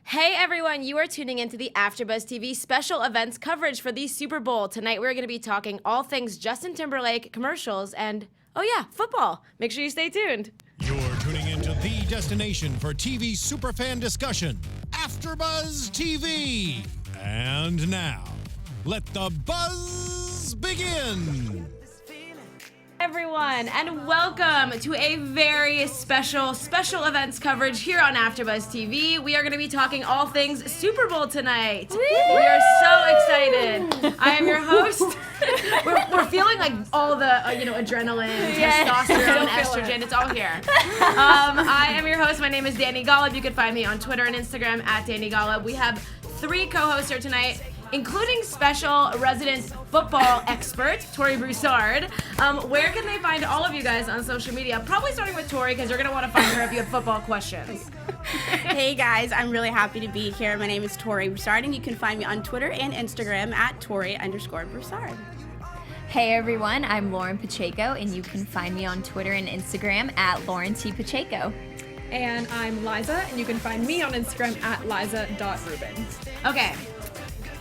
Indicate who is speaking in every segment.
Speaker 1: Hey everyone, you are tuning into the AFTERBUZZ TV special events coverage for the Super Bowl. Tonight we're going to be talking all things Justin Timberlake, commercials, and, oh yeah, football. Make sure you stay tuned.
Speaker 2: You're tuning into the destination for TV superfan discussion, AFTERBUZZ TV. And now, let the buzz begin.
Speaker 1: Everyone, and welcome to a very special events coverage here on AFTERBUZZ TV. We are going to be talking all things Super Bowl tonight. Woo! We are so excited. I am your host. we're feeling like all the adrenaline, testosterone, estrogen. It's all here. I am your host. My name is Dani Golub. You can find me on Twitter and Instagram at Dani Golub. We have 3 co-hosts here tonight, including special resident football expert, Tori Broussard. Where can they find all of you guys on social media? Probably starting with Tori, because you're going to want to find her if you have football questions.
Speaker 3: Hey guys, I'm really happy to be here. My name is Tori Broussard, and you can find me on Twitter and Instagram at Tori_Broussard.
Speaker 4: Hey everyone, I'm Lauren Pacheco, and you can find me on Twitter and Instagram at Lauren T. Pacheco.
Speaker 5: And I'm Liza, and you can find me on Instagram at Liza.Ruben.
Speaker 1: Okay.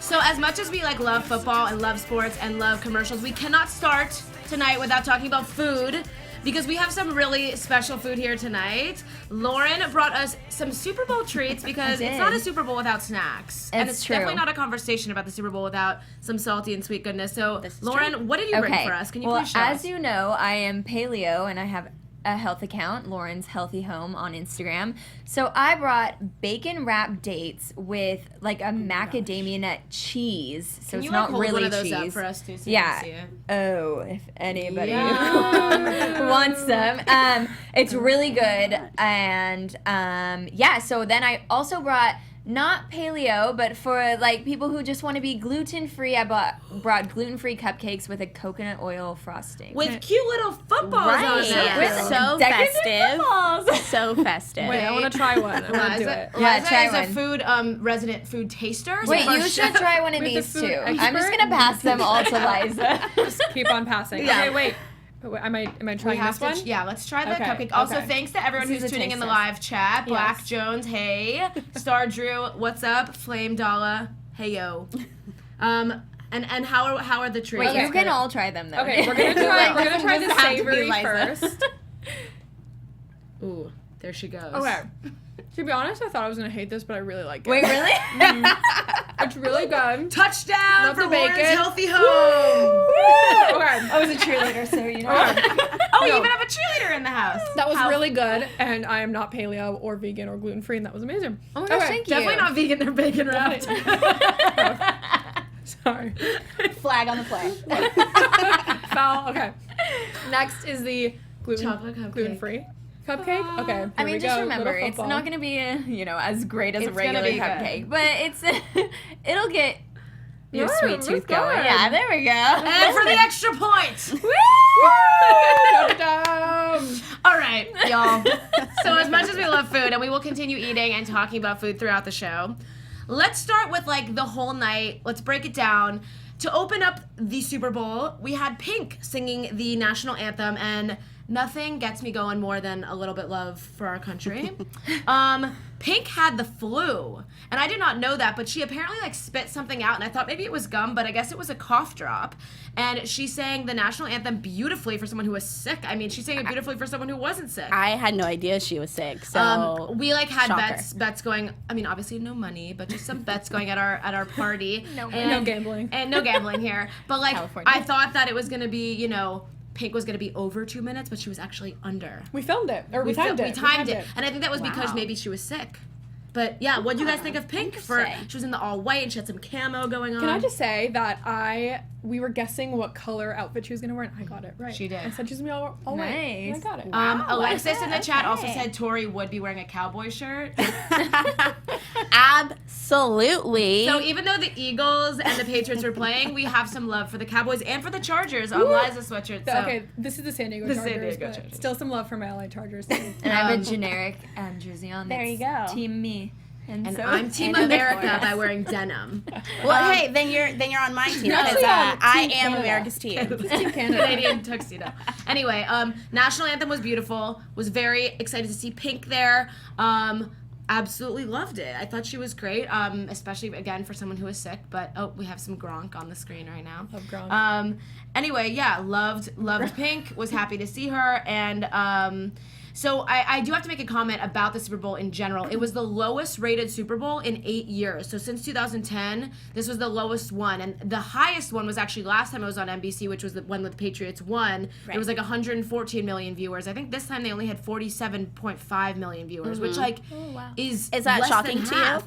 Speaker 1: So as much as we love football and love sports and love commercials, we cannot start tonight without talking about food, because we have some really special food here tonight. Lauren brought us some Super Bowl treats, because it's not a Super Bowl without snacks. And it's
Speaker 4: true.
Speaker 1: Definitely not a conversation about the Super Bowl without some salty and sweet goodness. So Lauren, what did you bring for us? Can you please show us?
Speaker 4: As you know, I am paleo, and I have a health account, Lauren's Healthy Home, on Instagram. So I brought bacon wrapped dates with a macadamia nut cheese. So
Speaker 1: Can
Speaker 4: it's not really
Speaker 1: one of those
Speaker 4: cheese.
Speaker 1: up for us too, so
Speaker 4: Yeah.
Speaker 1: you can see it?
Speaker 4: Oh, if anybody wants some. It's really good. And so then I also brought, not paleo, but for people who just want to be gluten-free, I brought gluten-free cupcakes with a coconut oil frosting.
Speaker 1: With cute little footballs on them.
Speaker 4: Yes.
Speaker 3: So festive. So festive.
Speaker 5: Wait, I want to try one. I want to do it.
Speaker 1: Liza
Speaker 4: try
Speaker 1: is
Speaker 4: one.
Speaker 1: a food resident food taster.
Speaker 4: Wait, you should try one of
Speaker 5: With the
Speaker 4: these
Speaker 5: food
Speaker 4: too. I'm
Speaker 5: expert?
Speaker 4: just gonna pass them all to Liza.
Speaker 5: Just keep on passing.
Speaker 1: Yeah.
Speaker 5: Okay, wait. Am I trying this one?
Speaker 1: Yeah, let's try the
Speaker 5: Okay,
Speaker 1: cupcake. Also,
Speaker 5: okay.
Speaker 1: thanks to everyone
Speaker 4: This
Speaker 1: who's
Speaker 4: is a
Speaker 1: tuning in the
Speaker 4: taste
Speaker 1: live chat. Black
Speaker 5: Yes.
Speaker 1: Jones, hey. Star Drew, what's up? Flame Dalla, hey yo. And how are the treats?
Speaker 4: Wait, you can all try them though.
Speaker 5: Okay, we're gonna try the
Speaker 3: Doesn't have to be
Speaker 5: savory
Speaker 3: Liza.
Speaker 5: first.
Speaker 1: Ooh, there she goes.
Speaker 5: Okay. To be honest, I thought I was gonna hate this, but I really like it.
Speaker 4: Wait, really?
Speaker 5: It's really good.
Speaker 1: Touchdown
Speaker 5: Love
Speaker 1: for
Speaker 5: the
Speaker 1: Lauren's
Speaker 5: bacon.
Speaker 1: Healthy Home.
Speaker 5: Okay.
Speaker 4: I was a cheerleader, so you know.
Speaker 1: Oh, you
Speaker 5: No.
Speaker 1: even have a cheerleader in the house.
Speaker 5: That was really good, and I am not paleo or vegan or gluten free, and that was amazing.
Speaker 4: Oh my gosh,
Speaker 5: Okay,
Speaker 4: thank you.
Speaker 1: Definitely not vegan or bacon wrapped.
Speaker 5: Sorry.
Speaker 3: Flag on the play.
Speaker 5: Foul. Okay. Next is the
Speaker 1: Chocolate cupcake.
Speaker 5: gluten free cupcake. Okay. Here
Speaker 4: I mean,
Speaker 5: we
Speaker 4: just
Speaker 5: go.
Speaker 4: remember,
Speaker 5: Little
Speaker 4: it's
Speaker 5: football.
Speaker 4: not gonna be as great as a
Speaker 1: It's gonna
Speaker 4: regular
Speaker 1: be good.
Speaker 4: cupcake, but it's it'll get your
Speaker 5: Yeah,
Speaker 4: sweet
Speaker 5: that's
Speaker 4: tooth going.
Speaker 5: good.
Speaker 4: Yeah, there we go.
Speaker 1: And for the extra point.
Speaker 5: Dum-dum.
Speaker 1: All right, y'all. So as much as we love food, and we will continue eating and talking about food throughout the show, let's start with the whole night. Let's break it down. To open up the Super Bowl, we had Pink singing the national anthem, and nothing gets me going more than a little bit love for our country. Pink had the flu, and I did not know that, but she apparently spit something out, and I thought maybe it was gum, but I guess it was a cough drop. And she sang the national anthem beautifully for someone who was sick. I mean, she sang it beautifully for someone who wasn't sick.
Speaker 3: I had no idea she was sick, so
Speaker 1: We had
Speaker 3: shocker.
Speaker 1: bets going. I mean, obviously no money, but just some bets going at our party.
Speaker 4: No
Speaker 5: gambling.
Speaker 1: And no gambling here. But
Speaker 4: California.
Speaker 1: I thought that it was gonna be, Pink was gonna be over 2 minutes, but she was actually under.
Speaker 5: We filmed it, or we timed it.
Speaker 1: We timed it, and I think that was because
Speaker 3: Wow.
Speaker 1: maybe she was sick. But yeah, what do you guys think of Pink? She was in the all white and she had some camo going on.
Speaker 5: Can I just say that we were guessing what color outfit she was gonna wear, and I got it right.
Speaker 1: She did.
Speaker 5: I said she was gonna be all white. And I
Speaker 4: Nice.
Speaker 5: got it.
Speaker 1: Alexis in the chat also
Speaker 3: okay.
Speaker 1: said Tori would be wearing a cowboy shirt.
Speaker 3: Absolutely.
Speaker 1: So even though the Eagles and the Patriots were playing, we have some love for the Cowboys and for the Chargers on Liza's sweatshirt. So.
Speaker 5: Okay, this is the San Diego
Speaker 1: The
Speaker 5: Chargers.
Speaker 1: San Diego
Speaker 5: but
Speaker 1: Chargers.
Speaker 5: Still some love for my LA Chargers.
Speaker 4: And I have a generic jersey on.
Speaker 3: There you
Speaker 4: that's
Speaker 3: go.
Speaker 4: Team me.
Speaker 1: And
Speaker 4: so
Speaker 1: I'm Team
Speaker 3: And of
Speaker 1: America
Speaker 3: course.
Speaker 1: by wearing denim.
Speaker 3: well, hey, then you're on my team because
Speaker 5: Actually,
Speaker 3: I
Speaker 5: Team
Speaker 3: am
Speaker 5: Canada.
Speaker 3: America's team.
Speaker 1: Canadian tuxedo. Anyway, national anthem was beautiful. Was very excited to see Pink there. absolutely loved it. I thought she was great, especially, again, for someone who is sick. But, we have some Gronk on the screen right now.
Speaker 5: Love Gronk.
Speaker 1: Anyway, yeah, loved Pink, was happy to see her, and so I do have to make a comment about the Super Bowl in general. It was the lowest rated Super Bowl in 8 years. So since 2010, this was the lowest one. And the highest one was actually last time it was on NBC, which was the one with the Patriots won. Right. It was like 114 million viewers. I think this time they only had 47.5 million viewers, which is
Speaker 3: that shocking to you?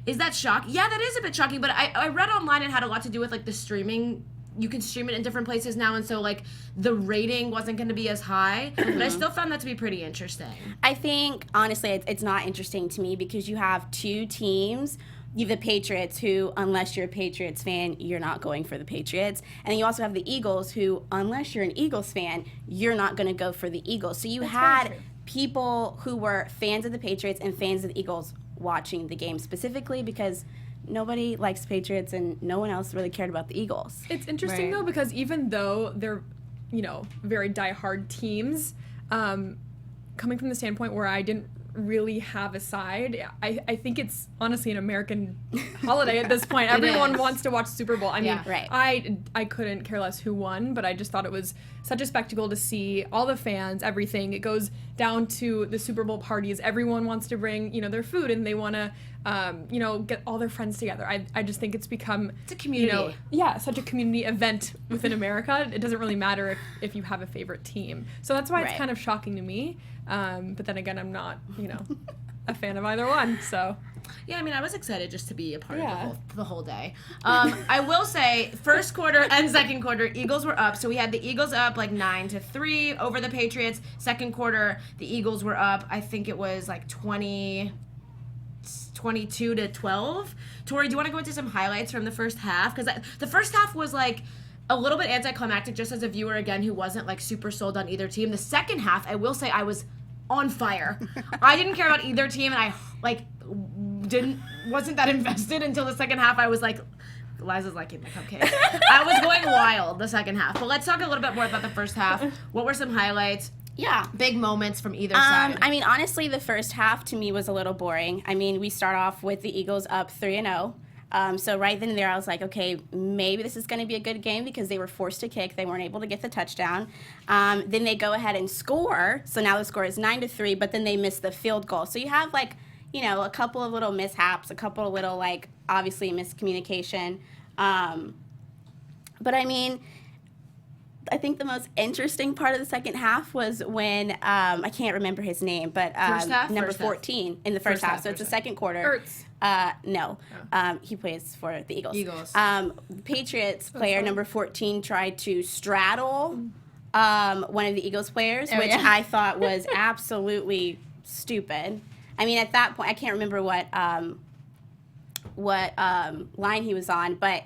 Speaker 1: Is that shocking? Yeah, that is a bit shocking. But I read online it had a lot to do with like the streaming. You can stream it in different places now, and so like the rating wasn't going to be as high, but I still found that to be pretty interesting.
Speaker 3: I think honestly it's not interesting to me because you have two teams. You have the Patriots, who unless you're a Patriots fan, you're not going for the Patriots, and then you also have the Eagles, who unless you're an Eagles fan, you're not going to go for the Eagles. So you had people who were fans of the Patriots and fans of the Eagles watching the game specifically because nobody likes Patriots and no one else really cared about the Eagles.
Speaker 5: It's interesting though because even though they're, very diehard teams, coming from the standpoint where I didn't really have a side, I think it's honestly an American holiday at this point. Everyone wants to watch Super Bowl. I mean, I couldn't care less who won, but I just thought it was such a spectacle to see all the fans, everything. It goes down to the Super Bowl parties. Everyone wants to bring, their food, and they want to, get all their friends together. I just think it's become...
Speaker 1: It's a community.
Speaker 5: Such a community event within America. It doesn't really matter if you have a favorite team. So that's why it's kind of shocking to me. But then again, I'm not, a fan of either one, so...
Speaker 1: Yeah, I mean, I was excited just to be a part of the whole day. I will say, first quarter and second quarter, Eagles were up. So we had the Eagles up like 9-3 over the Patriots. Second quarter, the Eagles were up. I think it was like 22-12. Tori, do you want to go into some highlights from the first half? Because the first half was like a little bit anticlimactic just as a viewer, again, who wasn't like super sold on either team. The second half, I will say I was on fire. I didn't care about either team, and I wasn't that invested until the second half. I was like, Liza's liking my cupcake. I was going wild the second half. But let's talk a little bit more about the first half. What were some highlights?
Speaker 3: Yeah.
Speaker 1: Big moments from either side.
Speaker 3: I mean, honestly, the first half to me was a little boring. I mean, we start off with the Eagles up 3-0. So right then and there, I was like, okay, maybe this is going to be a good game because they were forced to kick. They weren't able to get the touchdown. Then they go ahead and score. So now the score is 9-3, but then they miss the field goal. So you have like, a couple of little mishaps, a couple of little like obviously miscommunication. But I mean, I think the most interesting part of the second half was when I can't remember his name, but number 14 in the first half. So it's the second quarter.
Speaker 5: Ertz.
Speaker 3: No. He plays for the Eagles. The Patriots player number 14 tried to straddle one of the Eagles players, which I thought was absolutely stupid. I mean, at that point, I can't remember what line he was on, but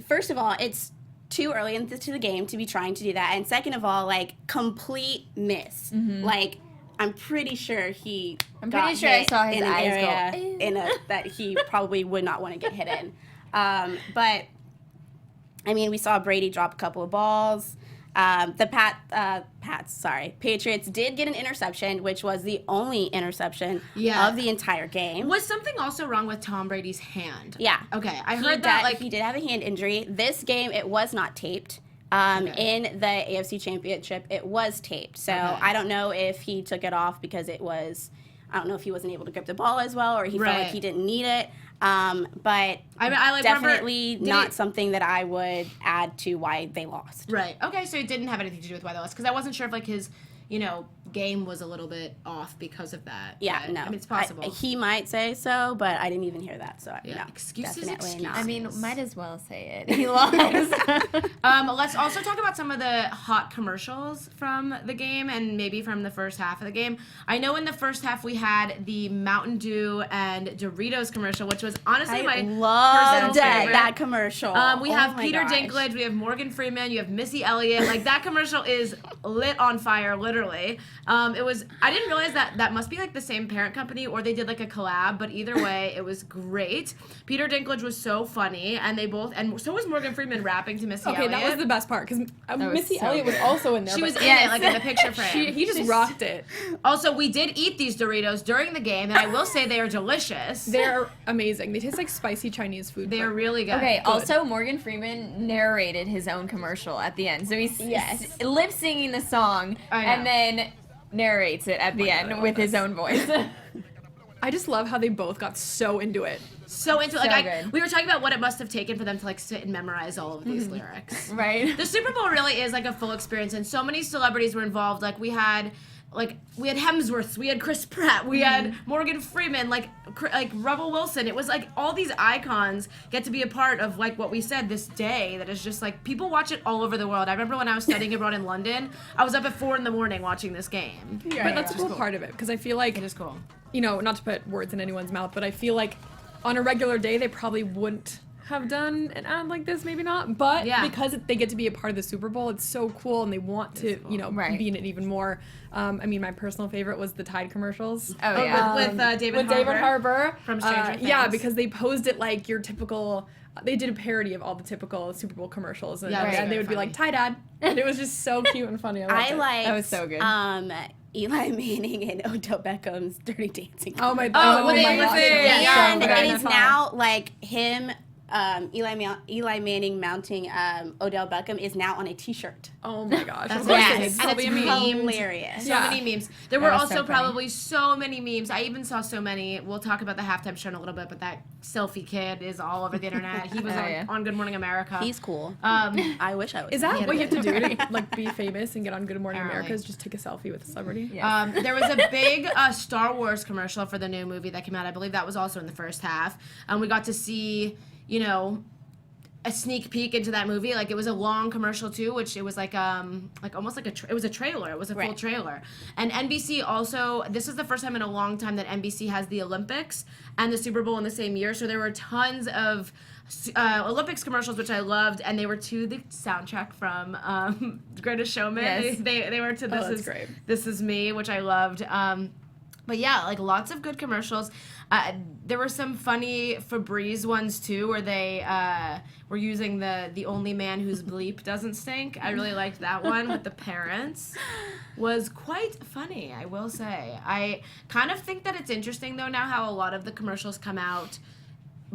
Speaker 3: first of all, it's too early into the game to be trying to do that, and second of all, like, complete miss. Mm-hmm. Like, I'm pretty sure I saw his eyes go that he probably would not want to get hit in. But I mean, we saw Brady drop a couple of balls. Patriots did get an interception, which was the only interception of the entire game.
Speaker 1: Was something also wrong with Tom Brady's hand?
Speaker 3: Yeah.
Speaker 1: Okay, I heard that.
Speaker 3: Like, he did have a hand injury. This game, it was not taped. In the AFC Championship, it was taped. So I don't know if he took it off because I don't know if he wasn't able to grip the ball as well, or he felt like he didn't need it. But I definitely not something that I would add to why they lost.
Speaker 1: Right. Okay, so it didn't have anything to do with why they lost, because I wasn't sure if like his, game was a little bit off because of that.
Speaker 3: Yeah,
Speaker 1: but,
Speaker 3: no.
Speaker 1: I mean, it's possible.
Speaker 3: He might say so, but I didn't even hear that. So no,
Speaker 1: excuses.
Speaker 3: Not.
Speaker 4: I mean, might as well say it. He lost.
Speaker 1: Let's also talk about some of the hot commercials from the game and maybe from the first half of the game. I know in the first half we had the Mountain Dew and Doritos commercial, which was honestly my personal favorite.
Speaker 3: That commercial.
Speaker 1: We have Peter Dinklage, we have Morgan Freeman, you have Missy Elliott. Like, that commercial is lit on fire, literally. It was. I didn't realize that must be like the same parent company or they did like a collab. But either way, it was great. Peter Dinklage was so funny, and so was Morgan Freeman rapping to Missy Elliott.
Speaker 5: That was the best part because Missy
Speaker 4: so
Speaker 5: Elliott was
Speaker 4: good.
Speaker 5: also in there.
Speaker 1: She was
Speaker 5: but
Speaker 1: in it, like in the picture frame.
Speaker 5: he just rocked it.
Speaker 1: Also, we did eat these Doritos during the game, and I will say they are delicious.
Speaker 5: They're amazing. They taste like spicy Chinese food.
Speaker 1: They are really good.
Speaker 4: Okay, also Morgan Freeman narrated his own commercial at the end. So he's lip singing the song and then narrates it at the end with his own voice.
Speaker 5: I just love how they both got so into it.
Speaker 1: So into it. Like
Speaker 4: good.
Speaker 1: we were talking about what it must have taken for them to like sit and memorize all of these lyrics.
Speaker 4: Right.
Speaker 1: The Super Bowl really is like a full experience, and so many celebrities were involved. Like we had Hemsworths, we had Chris Pratt, we had Morgan Freeman, like Rebel Wilson. It was like all these icons get to be a part of like what we said this day that is just like people watch it all over the world. I remember when I was studying abroad in London, I was up at 4 a.m. watching this game.
Speaker 5: Yeah, but that's a cool part of it because I feel like
Speaker 1: It is cool.
Speaker 5: you know, not to put words in anyone's mouth, but I feel like on a regular day they probably wouldn't have done an ad like this, maybe not. But because they get to be a part of the Super Bowl, it's so cool, and they want to, you know, be in it even more. I mean, my personal favorite was the Tide commercials.
Speaker 1: Oh yeah, with David
Speaker 5: Harbour
Speaker 1: from Stranger Things.
Speaker 5: Yeah, because they posed it like your typical. They did a parody of all the typical Super Bowl commercials, and, and they would be like Tide ad, and it was just so cute and funny.
Speaker 3: I liked
Speaker 4: That was so good.
Speaker 3: Eli Manning and Odell Beckham's Dirty Dancing.
Speaker 5: Oh my
Speaker 1: Oh, when
Speaker 5: my
Speaker 1: they were
Speaker 5: gosh.
Speaker 1: there.
Speaker 3: And
Speaker 1: Yeah,
Speaker 3: it is now like him, Eli Manning mounting Odell Beckham is now on a T-shirt.
Speaker 5: Oh my gosh.
Speaker 1: That's
Speaker 3: Yes.
Speaker 1: and it's
Speaker 3: Hilarious.
Speaker 1: So many memes. There were
Speaker 4: was
Speaker 1: also
Speaker 4: so funny.
Speaker 1: probably so many memes. I even saw so many. We'll talk about the halftime show in a little bit, but that selfie kid is all over the internet. He was on Good Morning America.
Speaker 3: He's cool.
Speaker 1: I
Speaker 3: wish I was.
Speaker 5: Is that what you have to do to like be famous and get on Good Morning
Speaker 1: Apparently.
Speaker 5: America? Is just take a selfie with a celebrity?
Speaker 4: Yeah.
Speaker 1: There was a big Star Wars commercial for the new movie that came out. I believe that was also in the first half. We got to see, you know, a sneak peek into that movie. Like it was a long commercial too, which it was like almost like it was a trailer. It was a full trailer. And NBC also, this is the first time in a long time that NBC has the Olympics and the Super Bowl in the same year. So there were tons of Olympics commercials, which I loved, and they were to the soundtrack from Greatest Showman.
Speaker 4: Yes.
Speaker 1: They were to This Is Me, which I loved. But yeah, like lots of good commercials. There were some funny Febreze ones too, where they were using the only man whose bleep doesn't stink. I really liked that one with the parents. Was quite funny, I will say. I kind of think that it's interesting though now how a lot of the commercials come out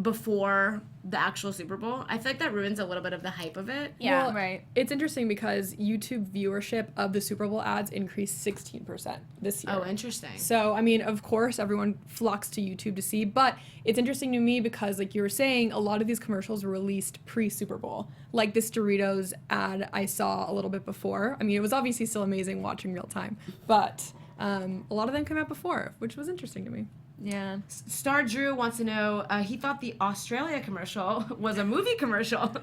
Speaker 1: before the actual Super Bowl. I feel like that ruins a little bit of the hype of it.
Speaker 3: Yeah.
Speaker 5: Well,
Speaker 4: Right.
Speaker 5: It's interesting because YouTube viewership of the Super Bowl ads increased 16% this year.
Speaker 1: Oh, interesting.
Speaker 5: So, I mean, of course, everyone flocks to YouTube to see, but it's interesting to me because, like you were saying, a lot of these commercials were released pre-Super Bowl. Like this Doritos ad I saw a little bit before. I mean, it was obviously still amazing watching real time, but a lot of them came out before, which was interesting to me.
Speaker 4: Yeah.
Speaker 1: Star Drew wants to know, he thought the Australia commercial was a movie commercial.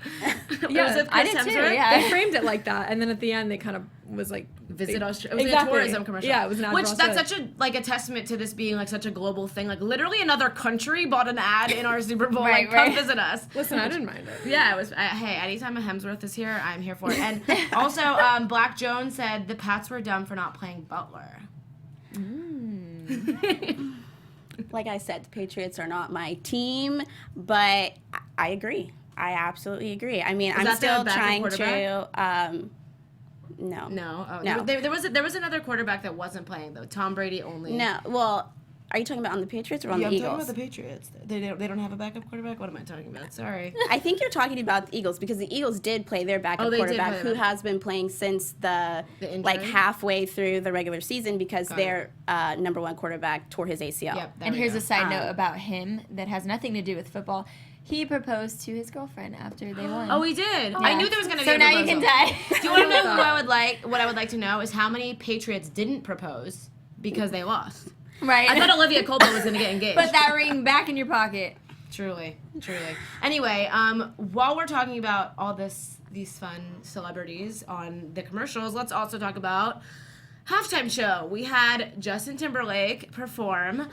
Speaker 5: Yeah,
Speaker 4: I did too, yeah.
Speaker 5: They framed it like that, and then at the end they kind of was like
Speaker 1: Visit Australia. It was
Speaker 5: Exactly.
Speaker 1: a tourism commercial.
Speaker 5: Yeah, it was an ad
Speaker 1: Which
Speaker 5: for
Speaker 1: that's
Speaker 5: Australia.
Speaker 1: such a testament to this being like such a global thing. Like literally another country bought an ad in our Super Bowl.
Speaker 4: Right,
Speaker 1: like come
Speaker 4: right.
Speaker 1: visit us.
Speaker 5: Listen, I didn't mind it.
Speaker 1: Yeah, it was. Hey, anytime a Hemsworth is here, I'm here for it. And also, Black Jones said the Pats were dumb for not playing Butler.
Speaker 3: Like I said, the Patriots are not my team, but I agree. I absolutely agree. I mean, I'm
Speaker 1: that their
Speaker 3: still
Speaker 1: backup
Speaker 3: trying
Speaker 1: quarterback?
Speaker 3: to. No.
Speaker 1: No, oh,
Speaker 3: No.
Speaker 1: There was another quarterback that wasn't playing though. Tom Brady only.
Speaker 3: No. Well, are you talking about on the Patriots or on
Speaker 1: Yeah,
Speaker 3: the
Speaker 1: I'm
Speaker 3: Eagles?
Speaker 1: talking about the Patriots. They don't have a backup quarterback. What am I talking about? Sorry.
Speaker 3: I think you're talking about the Eagles because the Eagles did play their backup
Speaker 1: they did
Speaker 3: quarterback
Speaker 1: play
Speaker 3: who
Speaker 1: their-
Speaker 3: has been playing since the
Speaker 1: injury?
Speaker 3: like halfway through the regular season because
Speaker 1: Got
Speaker 3: their number one quarterback tore his ACL.
Speaker 1: Yep. there
Speaker 4: And
Speaker 1: we
Speaker 4: here's
Speaker 1: go.
Speaker 4: a side note about him that has nothing to do with football. He proposed to his girlfriend after they won.
Speaker 1: Oh, he did. I knew there was gonna be.
Speaker 4: So
Speaker 1: a
Speaker 4: now you can
Speaker 1: proposal.
Speaker 4: die.
Speaker 1: Do you want to know who I would like? What I would like to know is how many Patriots didn't propose because they lost.
Speaker 4: Right.
Speaker 1: I thought Olivia Colman was gonna get engaged.
Speaker 4: Put that ring back in your pocket.
Speaker 1: Truly. Anyway, while we're talking about all these fun celebrities on the commercials, let's also talk about halftime show. We had Justin Timberlake perform.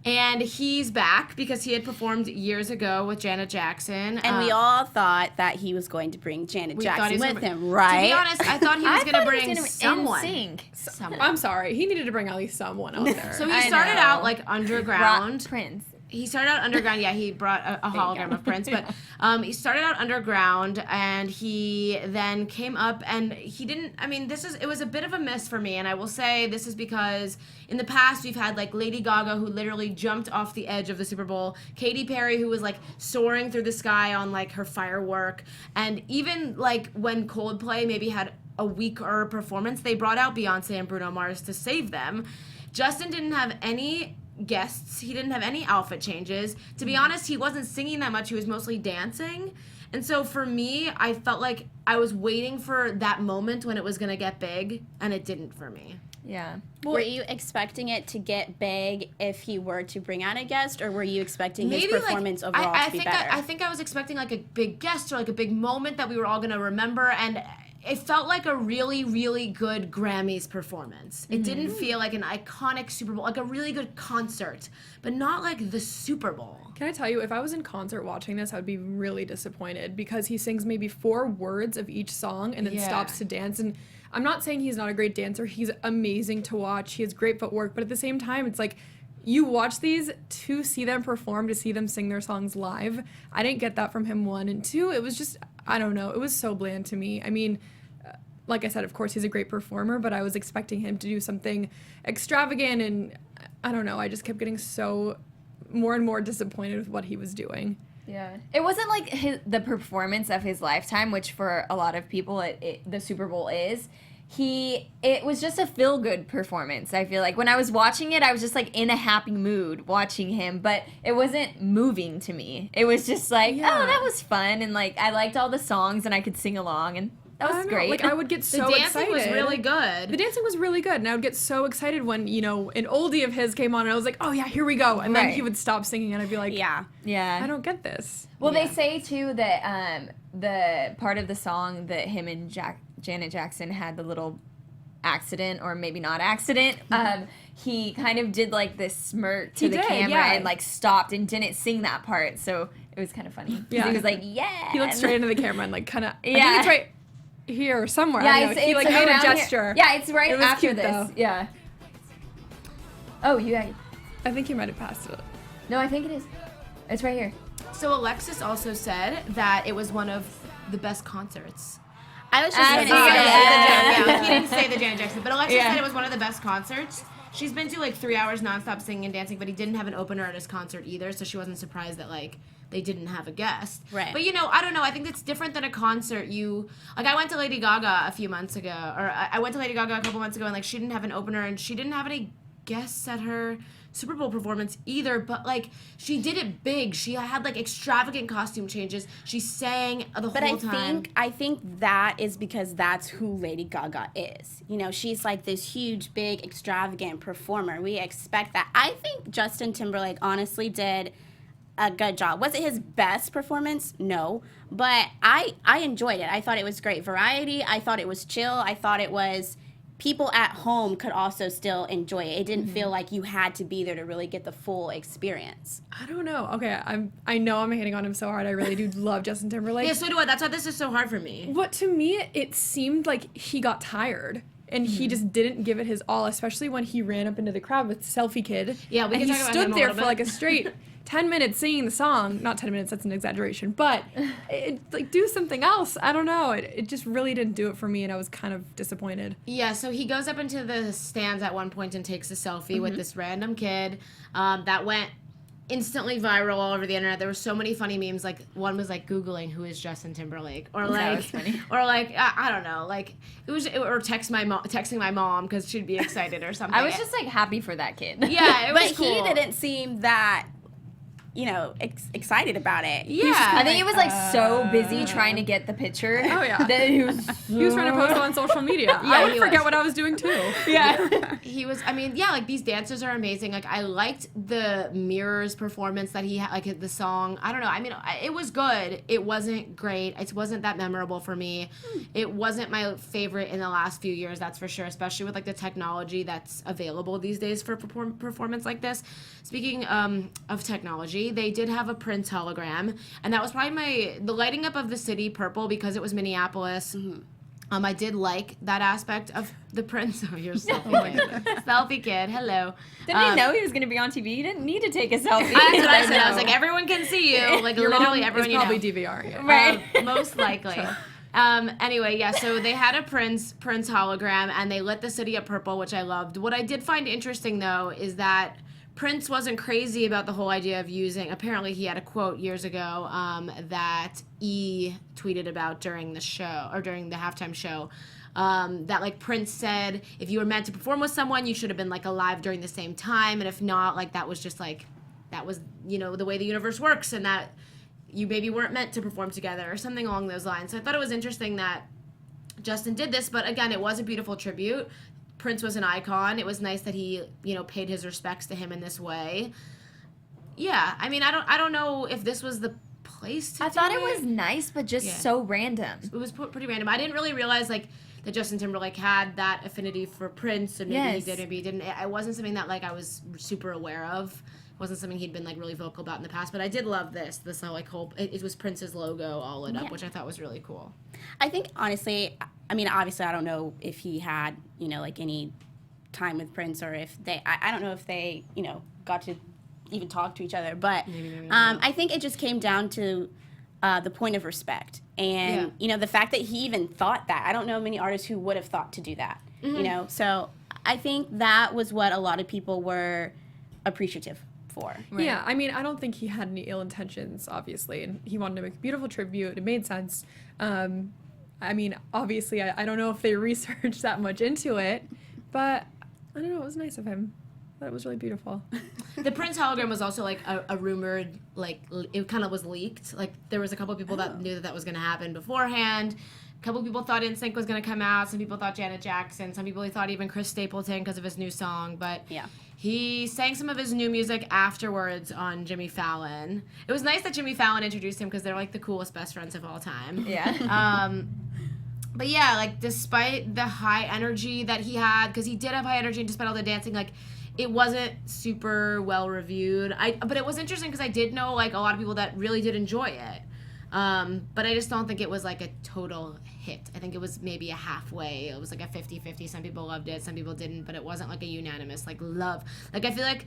Speaker 1: And he's back because he had performed years ago with Janet Jackson.
Speaker 3: And we all thought that he was going to bring Janet Jackson with him, right?
Speaker 1: To be honest, I thought he was going to bring someone.
Speaker 4: Someone.
Speaker 5: I'm sorry. He needed to bring at least someone out there.
Speaker 1: So he started out like underground.
Speaker 4: Prince.
Speaker 1: He started out underground. Yeah, he brought a hologram of Prince, but he started out underground, and he then came up, and he didn't. I mean, it was a bit of a miss for me, and I will say this is because in the past we've had like Lady Gaga, who literally jumped off the edge of the Super Bowl, Katy Perry, who was like soaring through the sky on like her firework, and even like when Coldplay maybe had a weaker performance, they brought out Beyonce and Bruno Mars to save them. Justin didn't have any guests. He didn't have any outfit changes. To be honest, he wasn't singing that much. He was mostly dancing. And so for me, I felt like I was waiting for that moment when it was going to get big, and it didn't for me.
Speaker 4: Yeah.
Speaker 3: Were you expecting it to get big if he were to bring out a guest, or were you expecting his performance overall to be better?
Speaker 1: I think I was expecting like a big guest or like a big moment that we were all going to remember, and it felt like a really, really good Grammys performance. It didn't feel like an iconic Super Bowl, like a really good concert, but not like the Super Bowl.
Speaker 5: Can I tell you, if I was in concert watching this, I would be really disappointed because he sings maybe 4 words of each song and then stops to dance. And I'm not saying he's not a great dancer. He's amazing to watch. He has great footwork. But at the same time, it's like you watch these to see them perform, to see them sing their songs live. I didn't get that from him, 1. And 2, it was just, I don't know, it was so bland to me. I mean, like I said, of course, he's a great performer, but I was expecting him to do something extravagant, and I don't know, I just kept getting so more and more disappointed with what he was doing.
Speaker 4: Yeah. It wasn't like the performance of his lifetime, which for a lot of people the Super Bowl is. It was just a feel-good performance, I feel like. When I was watching it, I was just like in a happy mood watching him, but it wasn't moving to me. It was just like, oh, that was fun, and like I liked all the songs and I could sing along, and that was great.
Speaker 5: Like, I would get so excited.
Speaker 1: The dancing was really good.
Speaker 5: The dancing was really good, and I would get so excited when, you know, an oldie of his came on, and I was like, oh yeah, here we go. And then he would stop singing, and I'd be like,
Speaker 4: yeah.
Speaker 5: I don't get this.
Speaker 4: Well, they say, too, that the part of the song that him and Janet Jackson had the little accident, or maybe not accident, he kind of did, like, this smirk to the camera and, like, stopped and didn't sing that part, so it was kind of funny.
Speaker 5: Yeah.
Speaker 4: He was like, yeah.
Speaker 5: He looked straight into the camera and, like, kind of, I think
Speaker 4: Yeah.
Speaker 5: it's right here or somewhere.
Speaker 4: Yeah,
Speaker 5: it's he like made a
Speaker 4: around here.
Speaker 5: gesture.
Speaker 4: Yeah, it's right
Speaker 5: It was
Speaker 4: after
Speaker 5: cute,
Speaker 4: this.
Speaker 5: though.
Speaker 4: Yeah. Oh,
Speaker 5: I think he might have passed it.
Speaker 4: No, I think it is. It's right here.
Speaker 1: So Alexis also said that it was one of the best concerts.
Speaker 3: I was just going to
Speaker 1: He didn't say the Janet Jackson, but Alexis said it was one of the best concerts. She's been to like 3 hours nonstop singing and dancing, but he didn't have an opener at his concert either, so she wasn't surprised that like they didn't have a guest.
Speaker 3: Right.
Speaker 1: But you know, I don't know. I think it's different than a concert. I went to Lady Gaga a few months ago, or I went to Lady Gaga a couple months ago, and like she didn't have an opener, and she didn't have any guests at her Super Bowl performance either, but like she did it big. She had like extravagant costume changes. She sang the whole time.
Speaker 3: But I think that is because that's who Lady Gaga is. You know, she's like this huge, big, extravagant performer. We expect that. I think Justin Timberlake honestly did a good job. Was it his best performance? No. But I enjoyed it. I thought it was great variety. I thought it was chill. I thought it was people at home could also still enjoy it. It didn't feel like you had to be there to really get the full experience.
Speaker 5: I don't know. Okay, I know I'm hating on him so hard. I really do love Justin Timberlake.
Speaker 1: Yeah, so do I. That's why this is so hard for me.
Speaker 5: But to me, it seemed like he got tired. And he just didn't give it his all, especially when he ran up into the crowd with Selfie Kid.
Speaker 1: Yeah, we can talk about him a little bit.
Speaker 5: And he stood there for like a straight 10 minutes singing the song. Not 10 minutes, that's an exaggeration. But like do something else. I don't know. It just really didn't do it for me, and I was kind of disappointed.
Speaker 1: Yeah, so he goes up into the stands at one point and takes a selfie with this random kid that went instantly viral all over the internet. There were so many funny memes. Like one was like Googling who is Justin Timberlake, or like,
Speaker 4: that was funny.
Speaker 1: or like I don't know, like or texting my mom because she'd be excited or something.
Speaker 4: I was just like happy for that kid.
Speaker 1: Yeah, it was
Speaker 3: But
Speaker 1: cool.
Speaker 3: he didn't seem that excited about it.
Speaker 1: Yeah.
Speaker 4: I think he was like so busy trying to get the picture.
Speaker 5: Oh, yeah.
Speaker 4: That he was
Speaker 5: trying to post it on social media. I would forget what I was doing too.
Speaker 4: Yeah.
Speaker 1: He was, I mean, yeah, like these dancers are amazing. Like I liked the Mirrors performance that he had, like the song. I don't know. I mean, it was good. It wasn't great. It wasn't that memorable for me. It wasn't my favorite in the last few years, that's for sure, especially with like the technology that's available these days for performance like this. Speaking of technology, they did have a Prince hologram, and that was probably the lighting up of the city purple because it was Minneapolis. I did like that aspect of the Prince. Oh, you're selfie kid. Selfie kid. Hello.
Speaker 4: Didn't he know he was going to be on TV? He didn't need to take a selfie.
Speaker 1: That's what I said. I was like, everyone can see you. Like
Speaker 5: Your
Speaker 1: literally
Speaker 5: mom
Speaker 1: everyone
Speaker 5: is
Speaker 1: you
Speaker 5: probably
Speaker 1: know.
Speaker 5: DVR. Yeah.
Speaker 4: Right.
Speaker 1: Most likely. Anyway, yeah, so they had a Prince hologram, and they lit the city up purple, which I loved. What I did find interesting, though, is that Prince wasn't crazy about the whole idea of using, apparently he had a quote years ago that E tweeted about during the show, or during the halftime show, that like Prince said, if you were meant to perform with someone, you should have been like alive during the same time, and if not, like that was just like, that was, you know, the way the universe works, and that you maybe weren't meant to perform together, or something along those lines. So I thought it was interesting that Justin did this, but again, it was a beautiful tribute. Prince was an icon. It was nice that he, you know, paid his respects to him in this way. Yeah, I mean, I don't know if this was the place to
Speaker 4: I
Speaker 1: do
Speaker 4: thought it was nice, but just
Speaker 1: Yeah.
Speaker 4: so random.
Speaker 1: It was pretty random. I didn't really realize, like, that Justin Timberlake had that affinity for Prince, and maybe he
Speaker 4: Yes.
Speaker 1: did, maybe he didn't. It wasn't something that, like, I was super aware of. It wasn't something he'd been, like, really vocal about in the past, but I did love this like, whole, it was Prince's logo all lit up, which I thought was really cool.
Speaker 3: I think, honestly, I mean, obviously, I don't know if he had, you know, like any time with Prince, or if they, I don't know if they, you know, got to even talk to each other, but I think it just came down to the point of respect. And, you know, the fact that he even thought that, I don't know many artists who would have thought to do that, you know? So I think that was what a lot of people were appreciative for.
Speaker 5: Yeah, I mean, I don't think he had any ill intentions, obviously, and he wanted to make a beautiful tribute. It made sense. I mean, obviously, I don't know if they researched that much into it, but I don't know, it was nice of him. I thought it was really beautiful.
Speaker 1: The Prince hologram was also, like, a rumored, like, it kind of was leaked. Like, there was a couple of people that knew that was going to happen beforehand. A couple of people thought NSYNC was going to come out. Some people thought Janet Jackson. Some people thought even Chris Stapleton because of his new song. But
Speaker 3: Yeah.
Speaker 1: he sang some of his new music afterwards on Jimmy Fallon. It was nice that Jimmy Fallon introduced him because they're, like, the coolest best friends of all time.
Speaker 4: Yeah.
Speaker 1: But yeah, like, despite the high energy that he had, because he did have high energy, and despite all the dancing, like, it wasn't super well reviewed. But it was interesting because I did know, like, a lot of people that really did enjoy it. But I just don't think it was, like, a total hit. I think it was maybe a halfway. It was, like, a 50-50. Some people loved it, some people didn't, but it wasn't, like, a unanimous, like, love. Like, I feel like,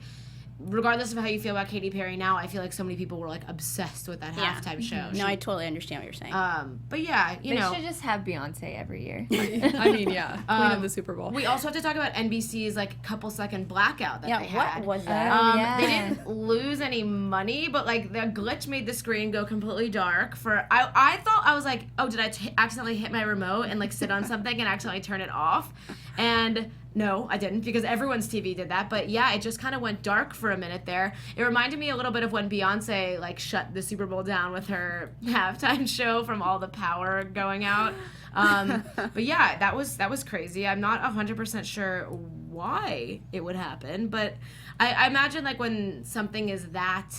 Speaker 1: regardless of how you feel about Katy Perry now, I feel like so many people were, like, obsessed with that halftime show.
Speaker 3: No, I totally understand what you're saying.
Speaker 1: But yeah, you
Speaker 4: They
Speaker 1: know.
Speaker 4: should just have Beyonce every year.
Speaker 5: I mean, yeah, Queen of the Super Bowl.
Speaker 1: We also have to talk about NBC's, like, couple-second blackout that they
Speaker 3: what
Speaker 1: had.
Speaker 3: was that?
Speaker 1: They didn't lose any money, but, like, the glitch made the screen go completely dark for... I thought, I was like, oh, did I accidentally hit my remote and, like, sit on something and accidentally turn it off? And... no, I didn't, because everyone's TV did that. But yeah, it just kind of went dark for a minute there. It reminded me a little bit of when Beyonce, like, shut the Super Bowl down with her halftime show from all the power going out. But yeah, that was crazy. I'm not 100% sure why it would happen, but I imagine, like, when something is that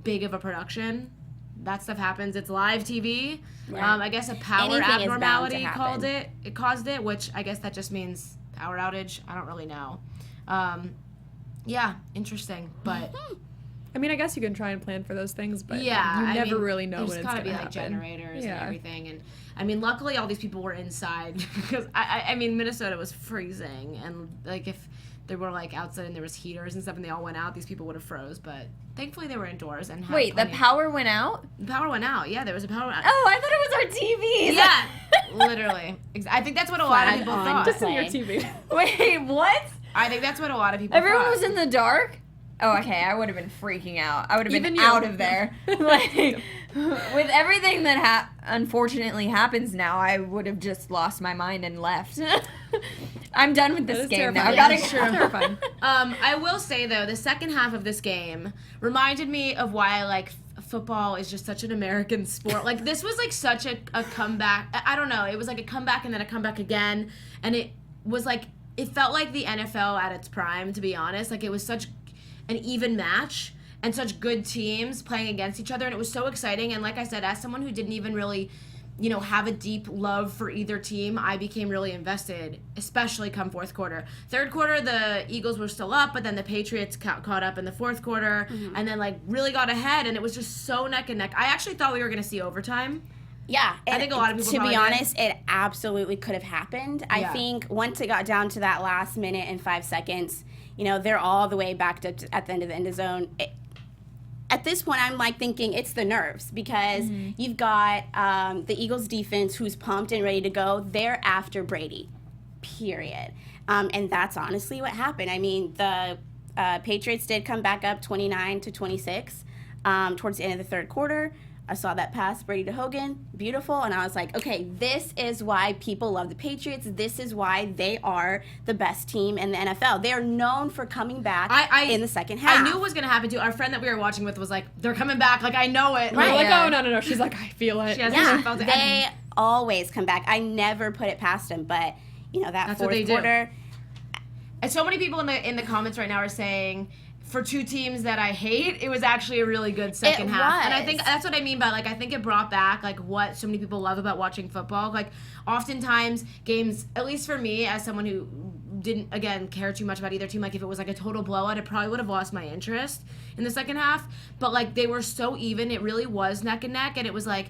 Speaker 1: big of a production, that stuff happens. It's live TV.
Speaker 3: Right.
Speaker 1: I guess a power
Speaker 3: Anything is bound to
Speaker 1: abnormality
Speaker 3: happen.
Speaker 1: it caused it, which I guess that just means power outage. I don't really know. Yeah, interesting, but
Speaker 5: I mean, I guess you can try and plan for those things, but
Speaker 1: yeah,
Speaker 5: you
Speaker 1: I
Speaker 5: never
Speaker 1: mean,
Speaker 5: really know when
Speaker 1: there's
Speaker 5: it's
Speaker 1: gotta
Speaker 5: going to
Speaker 1: be like
Speaker 5: happen.
Speaker 1: generators and
Speaker 5: Yeah.
Speaker 1: everything, and I mean, luckily all these people were inside because I mean, Minnesota was freezing, and like if they were like outside and there was heaters and stuff and they all went out, these people would have froze, but thankfully they were indoors and had
Speaker 4: Wait, the
Speaker 1: plenty-
Speaker 4: power went out?
Speaker 1: the power went out. Yeah, there was a power out.
Speaker 4: Oh, I thought it was our TVs.
Speaker 1: Yeah, literally. I think that's what a lot of
Speaker 3: Flat
Speaker 1: people
Speaker 3: on
Speaker 1: thought.
Speaker 5: Just in your
Speaker 3: Play.
Speaker 5: TV.
Speaker 4: Wait, what?
Speaker 1: I think that's what a lot of people
Speaker 4: Everyone
Speaker 1: thought.
Speaker 4: was in the dark? Oh, okay. I would have been freaking out. I would have been
Speaker 5: Even you.
Speaker 4: out of there. Like, with everything that unfortunately happens now, I would have just lost my mind and left. I'm done with
Speaker 5: That
Speaker 4: this
Speaker 5: is
Speaker 4: game now.
Speaker 5: terrifying.
Speaker 4: I gotta
Speaker 5: That's
Speaker 4: go.
Speaker 5: terrifying.
Speaker 1: I will say though, the second half of this game reminded me of why I like football is just such an American sport. Like this was like such a comeback. I don't know. It was like a comeback and then a comeback again, and it was like it felt like the NFL at its prime. To be honest, like it was such an even match and such good teams playing against each other, and it was so exciting. And like I said, as someone who didn't even really have a deep love for either team, I became really invested, especially come fourth quarter. Third quarter, the Eagles were still up, but then the Patriots caught up in the fourth quarter, and then like really got ahead, and it was just so neck and neck. I actually thought we were going to see overtime.
Speaker 3: Yeah,
Speaker 1: I think a lot of people
Speaker 3: to be
Speaker 1: probably did.
Speaker 3: honest, it absolutely could have happened. I
Speaker 1: Yeah.
Speaker 3: think once it got down to that last minute and 5 seconds, they're all the way backed up at the end of the end zone. At this point, I'm like thinking it's the nerves because you've got the Eagles defense who's pumped and ready to go. They're after Brady, period. And that's honestly what happened. I mean, the Patriots did come back up 29-26 towards the end of the third quarter. I saw that pass, Brady to Hogan, beautiful, and I was like, okay, this is why people love the Patriots. This is why they are the best team in the NFL. They are known for coming back in the second half.
Speaker 1: I knew it was going to happen too. Our friend that we were watching with was like, they're coming back. Like, I know it.
Speaker 5: We're like,
Speaker 4: Yeah.
Speaker 5: oh, no. She's like, I feel it.
Speaker 1: She has
Speaker 3: Yeah,
Speaker 1: felt it.
Speaker 3: they always come back. I never put it past them, but that
Speaker 1: That's what
Speaker 3: fourth
Speaker 1: they do.
Speaker 3: quarter.
Speaker 1: And so many people in the comments right now are saying, for two teams that I hate, it was actually a really good second half. And I think that's what I mean by, like, I think it brought back, like, what so many people love about watching football. Like, oftentimes, games, at least for me, as someone who didn't, again, care too much about either team, like, if it was, like, a total blowout, it probably would have lost my interest in the second half. But, like, they were so even. It really was neck and neck. And it was, like,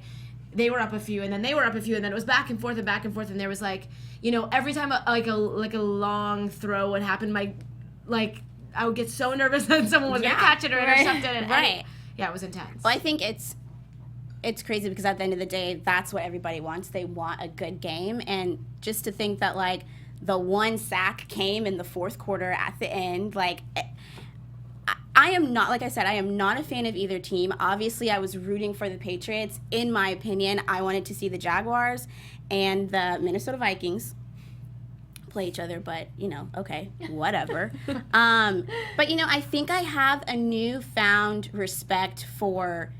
Speaker 1: they were up a few, and then they were up a few, and then it was back and forth, and there was, like, every time, a long throw would happen, I would get so nervous that someone was going to catch it or intercept it. And it was intense.
Speaker 3: Well, I think it's crazy because at the end of the day, that's what everybody wants. They want a good game. And just to think that, like, the one sack came in the fourth quarter at the end, like, I am not, like I said, I am not a fan of either team. Obviously, I was rooting for the Patriots. In my opinion, I wanted to see the Jaguars and the Minnesota Vikings play each other, but okay, whatever. But I think I have a newfound respect for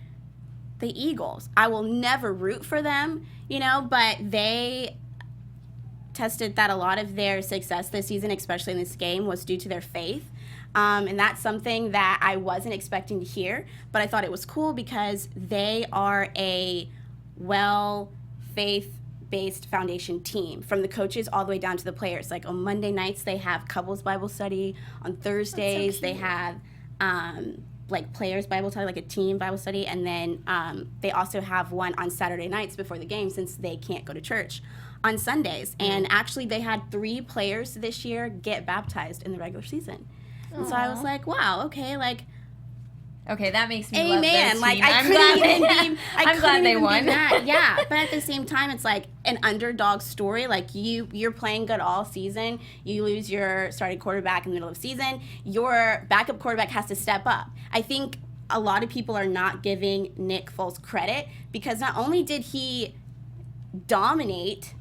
Speaker 3: the Eagles. I will never root for them, but they tested that a lot of their success this season, especially in this game, was due to their faith. And that's something that I wasn't expecting to hear, but I thought it was cool because they are a faith-based foundation team, from the coaches all the way down to the players. Like, on Monday nights, they have couples Bible study. On Thursdays, they have players Bible study, like a team Bible study. And then they also have one on Saturday nights before the game, since they can't go to church on Sundays. And actually, they had 3 players this year get baptized in the regular season. And so I was like, wow, okay, like,
Speaker 4: Okay, that makes me
Speaker 3: amen.
Speaker 4: love this
Speaker 3: Like,
Speaker 4: team.
Speaker 3: I
Speaker 4: I'm
Speaker 3: couldn't
Speaker 4: glad
Speaker 3: even
Speaker 4: they-
Speaker 3: be.
Speaker 4: I'm glad they won.
Speaker 3: Yeah, but at the same time, it's like an underdog story. Like, you're playing good all season. You lose your starting quarterback in the middle of the season. Your backup quarterback has to step up. I think a lot of people are not giving Nick Foles credit because not only did he dominate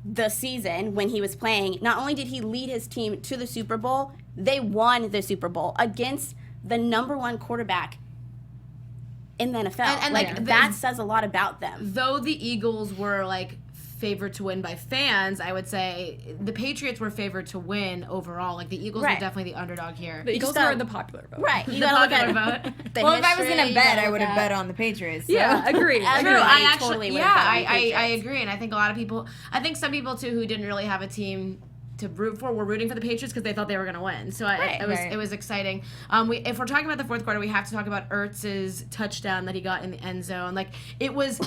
Speaker 3: the season when he was playing, not only did he lead his team to the Super Bowl, they won the Super Bowl against the #1 quarterback in the NFL.
Speaker 1: And,
Speaker 3: like, that says a lot about them.
Speaker 1: Though the Eagles were, like, favored to win by fans, I would say the Patriots were favored to win overall. Like, the Eagles were definitely the underdog here.
Speaker 5: The Eagles
Speaker 3: gotta-
Speaker 5: were the popular vote.
Speaker 3: Right. You
Speaker 1: The
Speaker 3: gotta look
Speaker 1: popular
Speaker 3: at
Speaker 1: vote.
Speaker 3: the
Speaker 4: Well, if I was
Speaker 3: history,
Speaker 4: gonna
Speaker 3: you
Speaker 4: bet,
Speaker 3: gotta
Speaker 4: I
Speaker 3: look
Speaker 4: would have
Speaker 3: at-
Speaker 4: bet on the Patriots. So.
Speaker 5: Yeah, agreed.
Speaker 3: True,
Speaker 1: True.
Speaker 3: I
Speaker 1: I actually,
Speaker 3: totally would've
Speaker 1: yeah,
Speaker 3: bet on the
Speaker 1: I
Speaker 3: Patriots.
Speaker 1: agree, and I think a lot of people, I think some people too who didn't really have a team to root for were rooting for the Patriots because they thought they were going to win. So it was exciting. If we're talking about the fourth quarter, we have to talk about Ertz's touchdown that he got in the end zone. Like, it was.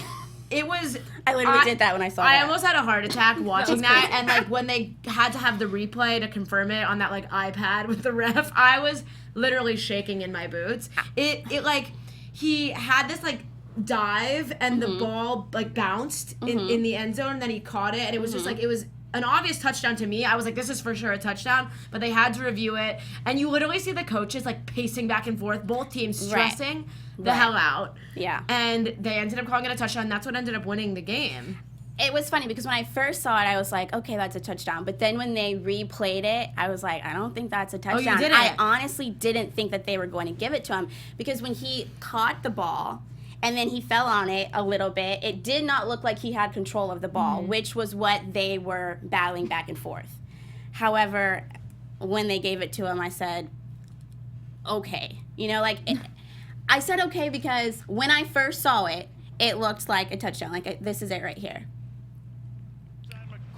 Speaker 3: I literally did that when I saw that.
Speaker 1: I almost had a heart attack watching
Speaker 5: was
Speaker 1: that,
Speaker 5: crazy.
Speaker 1: and like when they had to have the replay to confirm it on that like iPad with the ref, I was literally shaking in my boots. It like he had this like dive and the ball like bounced in the end zone, and then he caught it, and it was just like it an obvious touchdown to me. I was like, this is for sure a touchdown, but they had to review it. And you literally see the coaches like pacing back and forth, both teams stressing the hell out.
Speaker 3: Yeah.
Speaker 1: And they ended up calling it a touchdown. That's what ended up winning the game.
Speaker 3: It was funny because when I first saw it, I was like, okay, that's a touchdown. But then when they replayed it, I was like, I don't think that's a touchdown.
Speaker 1: didn't?
Speaker 3: I honestly didn't think that they were going to give it to him because when he caught the ball and then he fell on it a little bit, it did not look like he had control of the ball, which was what they were battling back and forth. However, when they gave it to him, I said, okay. You know, like, I said okay because when I first saw it, it looked like a touchdown. Like, this is it right here.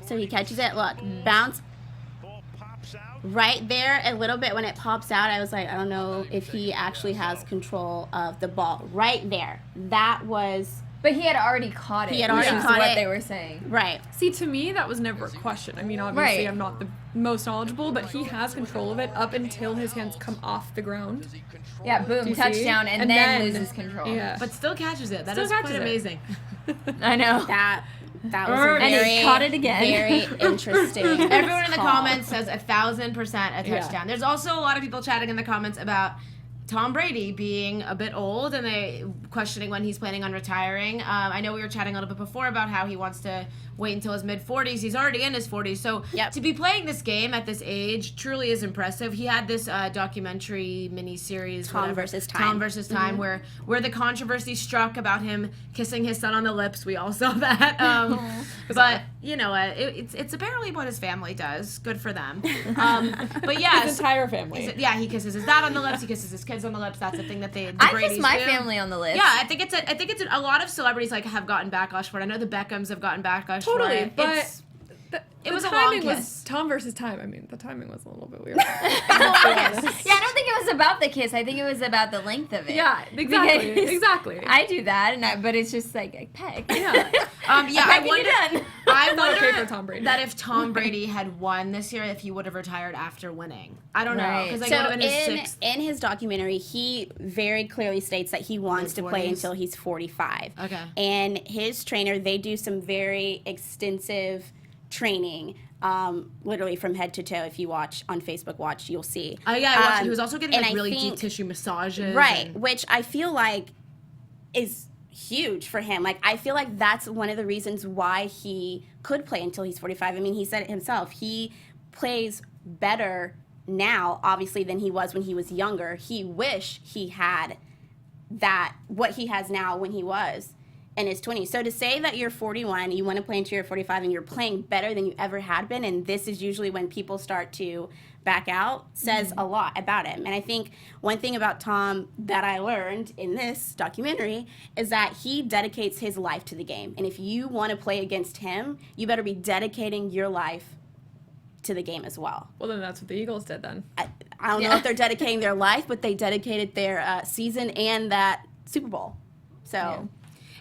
Speaker 3: So he catches it, look, bounce right there a little bit. When it pops out, I was like, I don't know if he actually has control of the ball. Right there. That was...
Speaker 4: But he had already caught it.
Speaker 3: He had already
Speaker 4: which is
Speaker 3: caught
Speaker 4: what
Speaker 3: it.
Speaker 4: they were saying.
Speaker 3: Right.
Speaker 5: See, to me, that was never a question. I mean, obviously,
Speaker 4: Right.
Speaker 5: I'm not the most knowledgeable, but he has control of it up until his hands come off the ground.
Speaker 4: Yeah, boom,
Speaker 5: Do you see?
Speaker 4: touchdown, and then loses control.
Speaker 5: Yeah.
Speaker 1: But still catches it. That
Speaker 5: Still
Speaker 1: is
Speaker 5: catches
Speaker 1: quite
Speaker 5: it.
Speaker 1: amazing.
Speaker 4: I know.
Speaker 3: That was a
Speaker 4: And he
Speaker 3: very,
Speaker 4: caught it again.
Speaker 3: very interesting.
Speaker 1: Everyone in the
Speaker 3: call.
Speaker 1: comments says 1,000% a touchdown. There's also a lot of people chatting in the comments about Tom Brady being a bit old and they questioning when he's planning on retiring. I know we were chatting a little bit before about how he wants to wait until his mid-40s. He's already in his 40s. So to be playing this game at this age truly is impressive. He had this documentary mini-series,
Speaker 3: Tom versus Time,
Speaker 1: where the controversy struck about him kissing his son on the lips. We all saw that. But, you know, it's apparently what his family does. Good for them. But yeah.
Speaker 5: His entire family.
Speaker 1: He kisses his dad on the lips. He kisses his kids on the lips. That's the thing that the
Speaker 4: I
Speaker 1: Bradys
Speaker 4: kiss my
Speaker 1: do.
Speaker 4: family on the lips.
Speaker 1: Yeah, I think it's a lot of celebrities like have gotten backlash for it. I know the Beckhams have gotten backlash for
Speaker 5: Totally,
Speaker 1: it.
Speaker 5: but
Speaker 1: It
Speaker 5: the
Speaker 1: was a
Speaker 5: timing
Speaker 1: long
Speaker 5: was
Speaker 1: kiss.
Speaker 5: Tom versus Time. I mean, the timing was a little bit weird.
Speaker 4: Yeah, I don't think it was about the kiss. I think it was about the length of it.
Speaker 5: Yeah, exactly.
Speaker 4: Because
Speaker 5: Exactly.
Speaker 4: I do that, but it's just like a peck.
Speaker 5: Yeah.
Speaker 1: I
Speaker 4: Peck and you're done.
Speaker 1: wonder
Speaker 5: okay for Tom Brady.
Speaker 1: that if Tom Brady had won this year, if he would have retired after winning. I don't know
Speaker 4: Right.
Speaker 1: because
Speaker 3: So
Speaker 1: would have been his sixth.
Speaker 3: in his documentary, he very clearly states that he wants to play
Speaker 1: Mid-40s?
Speaker 3: until he's 45.
Speaker 1: Okay.
Speaker 3: And his trainer, they do some very extensive training, literally from head to toe. If you watch on Facebook, you'll see.
Speaker 1: Oh yeah, I watched. He was also getting
Speaker 3: and
Speaker 1: like
Speaker 3: I
Speaker 1: really
Speaker 3: think-
Speaker 1: deep tissue massages.
Speaker 3: Right,
Speaker 1: and-
Speaker 3: which I feel like is huge for him. Like, I feel like that's one of the reasons why he could play until he's 45. I mean, he said it himself. He plays better now, obviously, than he was when he was younger. He wish he had what he has now when he was in his 20s. So to say that you're 41, you want to play until you're 45, and you're playing better than you ever had been, and this is usually when people start to back out, says a lot about him. And I think one thing about Tom that I learned in this documentary is that he dedicates his life to the game. And if you want to play against him, you better be dedicating your life to the game as well.
Speaker 5: Well, then that's what the Eagles did then.
Speaker 3: I don't know if they're dedicating their life, but they dedicated their season and that Super Bowl. So...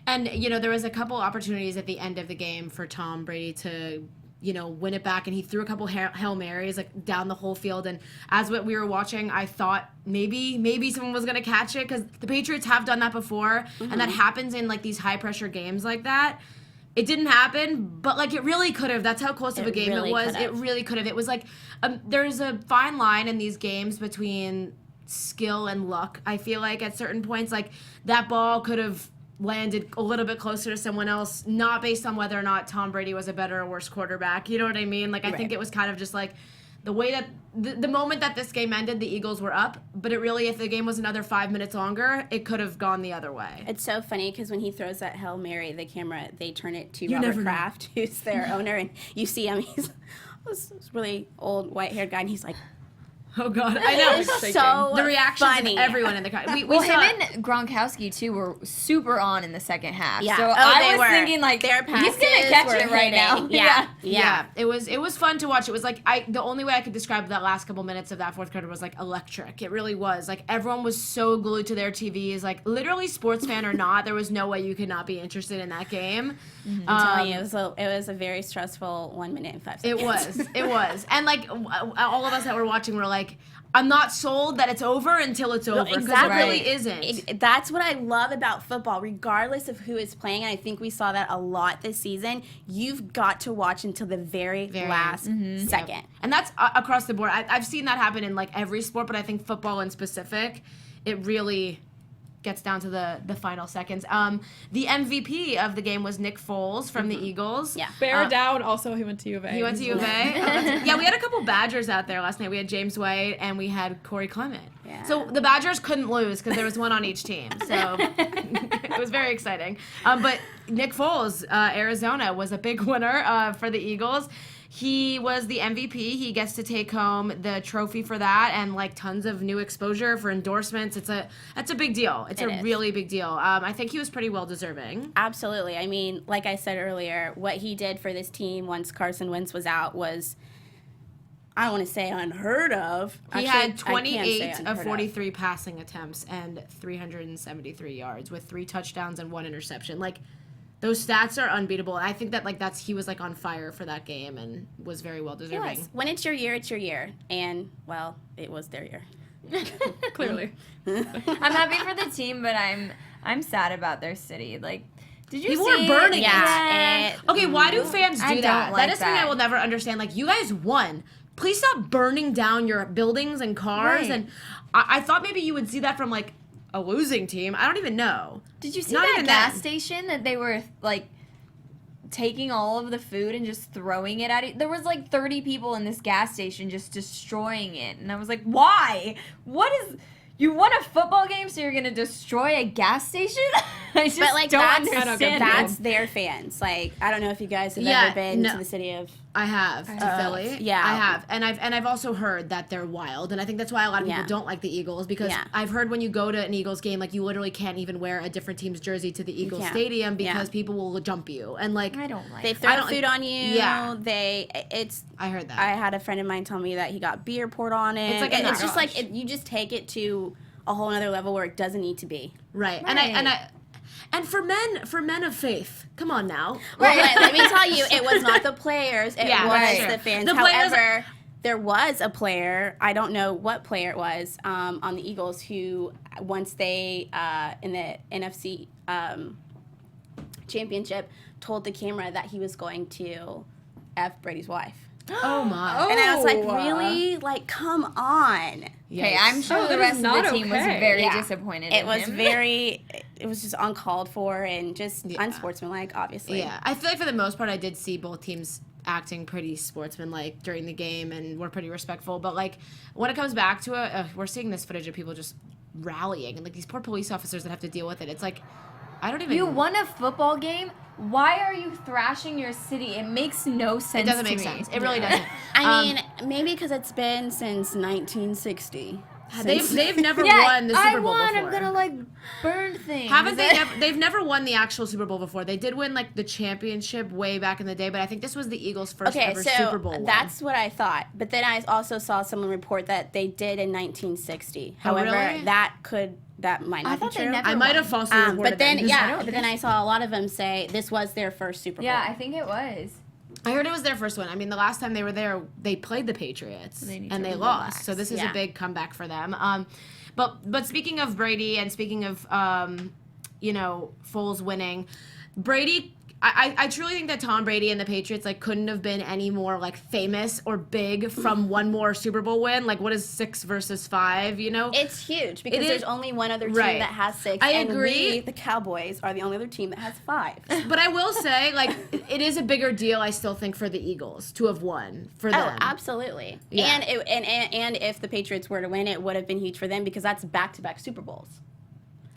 Speaker 1: And, you know, there was a couple opportunities at the end of the game for Tom Brady to, you know, win it back. And he threw a couple Hail Marys, like, down the whole field. And as what we were watching, I thought maybe someone was going to catch it because the Patriots have done that before. And that happens in, like, these high-pressure games like that. It didn't happen, but, like, it really could have. That's how close of a game
Speaker 3: really
Speaker 1: it was.
Speaker 3: could've.
Speaker 1: It really could have. It was, like, there's a fine line in these games between skill and luck, I feel like, at certain points. Like, that ball could have landed a little bit closer to someone else, not based on whether or not Tom Brady was a better or worse quarterback. You know what I mean? Like, I think it was kind of just like the way that the moment that this game ended, the Eagles were up, but it really, if the game was another 5 minutes longer, it could have gone the other way.
Speaker 3: It's so funny because when he throws that Hail Mary, the camera, they turn it to
Speaker 1: You
Speaker 3: Robert
Speaker 1: never know.
Speaker 3: Kraft, who's their owner, and you see him, he's this really old white-haired guy, and he's like,
Speaker 1: Oh, God. I know.
Speaker 3: it's so
Speaker 1: The reactions
Speaker 3: funny.
Speaker 1: of everyone in the crowd. We
Speaker 4: Well,
Speaker 1: saw
Speaker 4: him and Gronkowski, too, were super on in the second half.
Speaker 3: Yeah.
Speaker 4: So
Speaker 3: Oh,
Speaker 4: I
Speaker 3: they
Speaker 4: was
Speaker 3: were.
Speaker 4: thinking, like,
Speaker 3: Their
Speaker 4: he's going to
Speaker 3: passes
Speaker 4: catch
Speaker 3: were
Speaker 4: it right
Speaker 3: hitting.
Speaker 4: now.
Speaker 3: Yeah.
Speaker 1: It was fun to watch. It was like the only way I could describe that last couple minutes of that fourth quarter was like electric. It really was. Like, everyone was so glued to their TVs. Like, literally, sports fan or not, there was no way you could not be interested in that game.
Speaker 3: I'm telling you, it was a very stressful 1 minute and 5 seconds.
Speaker 1: It was. And like all of us that were watching were like, I'm not sold that it's over until it's over. 'Cause
Speaker 3: exactly.
Speaker 1: It really isn't.
Speaker 3: That's what I love about football, regardless of who is playing. And I think we saw that a lot this season. You've got to watch until the very last second.
Speaker 1: And that's across the board. I've seen that happen in like every sport, but I think football in specific, it really gets down to the final seconds. The MVP of the game was Nick Foles from the Eagles.
Speaker 3: Yeah.
Speaker 5: Bear down. Also, he went to U of A.
Speaker 1: He went to U of A. Yeah, we had a couple Badgers out there last night. We had James White and we had Corey Clement.
Speaker 3: Yeah.
Speaker 1: So the Badgers couldn't lose because there was one on each team. So it was very exciting. But Nick Foles, Arizona, was a big winner for the Eagles. He was the MVP. He gets to take home the trophy for that and like tons of new exposure for endorsements. That's a big deal. It's a really big deal. I think he was pretty well deserving.
Speaker 3: Absolutely. I mean, like I said earlier, what he did for this team once Carson Wentz was out was, I don't want to say unheard of.
Speaker 1: He
Speaker 3: Actually,
Speaker 1: had
Speaker 3: I can't say
Speaker 1: 28
Speaker 3: unheard
Speaker 1: of 43 passing attempts and 373 yards with 3 touchdowns and 1 interception. Like, those stats are unbeatable. I think that he was like on fire for that game and was very well deserving.
Speaker 3: Yes. When it's your year. And, well, it was their year.
Speaker 5: Clearly.
Speaker 4: I'm happy for the team, but I'm sad about their city. Like, did you
Speaker 1: People
Speaker 4: see?
Speaker 1: are burning it.
Speaker 3: Yeah.
Speaker 1: Okay, why do fans do
Speaker 4: I don't
Speaker 1: that?
Speaker 4: like
Speaker 1: That is something I
Speaker 4: that.
Speaker 1: will never understand. Like, you guys won. Please stop burning down your buildings and cars.
Speaker 4: Right.
Speaker 1: And I thought maybe you would see that from like a losing team. I don't even know.
Speaker 4: Did you see
Speaker 1: Not
Speaker 4: that
Speaker 1: even
Speaker 4: gas
Speaker 1: then.
Speaker 4: station that they were like taking all of the food and just throwing it at it? There was like 30 people in this gas station just destroying it, and I was like, why? What is? You won a football game, so you're gonna destroy a gas station? I just
Speaker 3: But, like,
Speaker 4: don't
Speaker 3: that's
Speaker 4: understand.
Speaker 3: that's their fans. Like, I don't know if you guys have
Speaker 1: Yeah,
Speaker 3: ever been
Speaker 1: no.
Speaker 3: to the city of...
Speaker 1: I have to Philly.
Speaker 3: yeah.
Speaker 1: I have, and I've also heard that they're wild, and I think that's why a lot of people
Speaker 3: Yeah.
Speaker 1: don't like the Eagles because
Speaker 3: Yeah.
Speaker 1: I've heard when you go to an Eagles game, like you literally can't even wear a different team's jersey to the Eagles
Speaker 3: can't.
Speaker 1: stadium because
Speaker 3: Yeah.
Speaker 1: people will jump you, and like
Speaker 4: I don't like.
Speaker 3: They
Speaker 4: it.
Speaker 3: throw
Speaker 1: don't-
Speaker 3: food on you.
Speaker 1: Yeah.
Speaker 3: It's...
Speaker 1: I heard that.
Speaker 3: I had a friend of mine tell me that he got beer poured on it.
Speaker 1: It's like a
Speaker 3: it's just
Speaker 1: rush.
Speaker 3: like you just take it to a whole other level where it doesn't need to be.
Speaker 1: Right. And for men of faith, come on now.
Speaker 3: Well, let me tell you, it was not the players. It
Speaker 1: Yeah,
Speaker 3: was
Speaker 1: that's true.
Speaker 3: the fans.
Speaker 1: The players-
Speaker 3: However, there was a player, I don't know what player it was, on the Eagles who, once they, in the NFC championship, told the camera that he was going to F Brady's wife.
Speaker 1: Oh my.
Speaker 3: And I was like,
Speaker 5: Oh.
Speaker 3: really? Like, come on.
Speaker 4: Okay,
Speaker 1: Yikes.
Speaker 4: I'm sure
Speaker 5: Oh,
Speaker 4: the
Speaker 5: that
Speaker 4: rest
Speaker 5: is
Speaker 4: of the
Speaker 5: not
Speaker 4: team was
Speaker 5: okay.
Speaker 4: very
Speaker 3: Yeah.
Speaker 4: disappointed.
Speaker 3: It
Speaker 4: in
Speaker 3: was
Speaker 4: him.
Speaker 3: it was just uncalled for and just unsportsmanlike, obviously.
Speaker 1: Yeah, I feel like for the most part, I did see both teams acting pretty sportsmanlike during the game and were pretty respectful. But like when it comes back to it, we're seeing this footage of people just rallying and like these poor police officers that have to deal with it. It's like I don't even.
Speaker 4: You won a football game. Why are you thrashing your city? It makes no sense.
Speaker 1: It doesn't
Speaker 4: to
Speaker 1: make
Speaker 4: me.
Speaker 1: sense. It really doesn't.
Speaker 3: I mean, maybe because it's been since 1960.
Speaker 1: They've never
Speaker 4: Yeah,
Speaker 1: won the Super Bowl
Speaker 4: I won.
Speaker 1: before.
Speaker 4: I'm gonna like burn things.
Speaker 1: Haven't they? They've never won the actual Super Bowl before. They did win like the championship way back in the day, but I think this was the Eagles' first
Speaker 3: Okay,
Speaker 1: ever
Speaker 3: so
Speaker 1: Super Bowl win.
Speaker 3: that's what I thought. But then I also saw someone report that they did in 1960.
Speaker 1: Oh,
Speaker 3: However,
Speaker 1: really?
Speaker 3: that might not
Speaker 4: thought
Speaker 3: be
Speaker 4: they
Speaker 3: true.
Speaker 4: never
Speaker 1: I might have falsely reported
Speaker 3: But then,
Speaker 1: that.
Speaker 3: but then I saw a lot of them say this was their first Super Bowl.
Speaker 4: Yeah, I think it was.
Speaker 1: I heard it was their first one. I mean, the last time they were there, they played the Patriots
Speaker 4: They need
Speaker 1: and
Speaker 4: to
Speaker 1: they
Speaker 4: relax.
Speaker 1: lost. So this is
Speaker 3: Yeah.
Speaker 1: a big comeback for them. But speaking of Brady and speaking of Foles winning, Brady. I truly think that Tom Brady and the Patriots like couldn't have been any more like famous or big from one more Super Bowl win. Like what is 6 versus 5? You know,
Speaker 3: It's huge because
Speaker 1: It is-
Speaker 3: there's only one other team
Speaker 1: Right.
Speaker 3: that has 6.
Speaker 1: I
Speaker 3: and
Speaker 1: agree.
Speaker 3: we, the Cowboys, are the only other team that has 5.
Speaker 1: but I will say like it is a bigger deal. I still think for the Eagles to have won for them.
Speaker 3: Oh, absolutely.
Speaker 1: Yeah.
Speaker 3: And if the Patriots were to win, it would have been huge for them because that's back-to-back Super Bowls.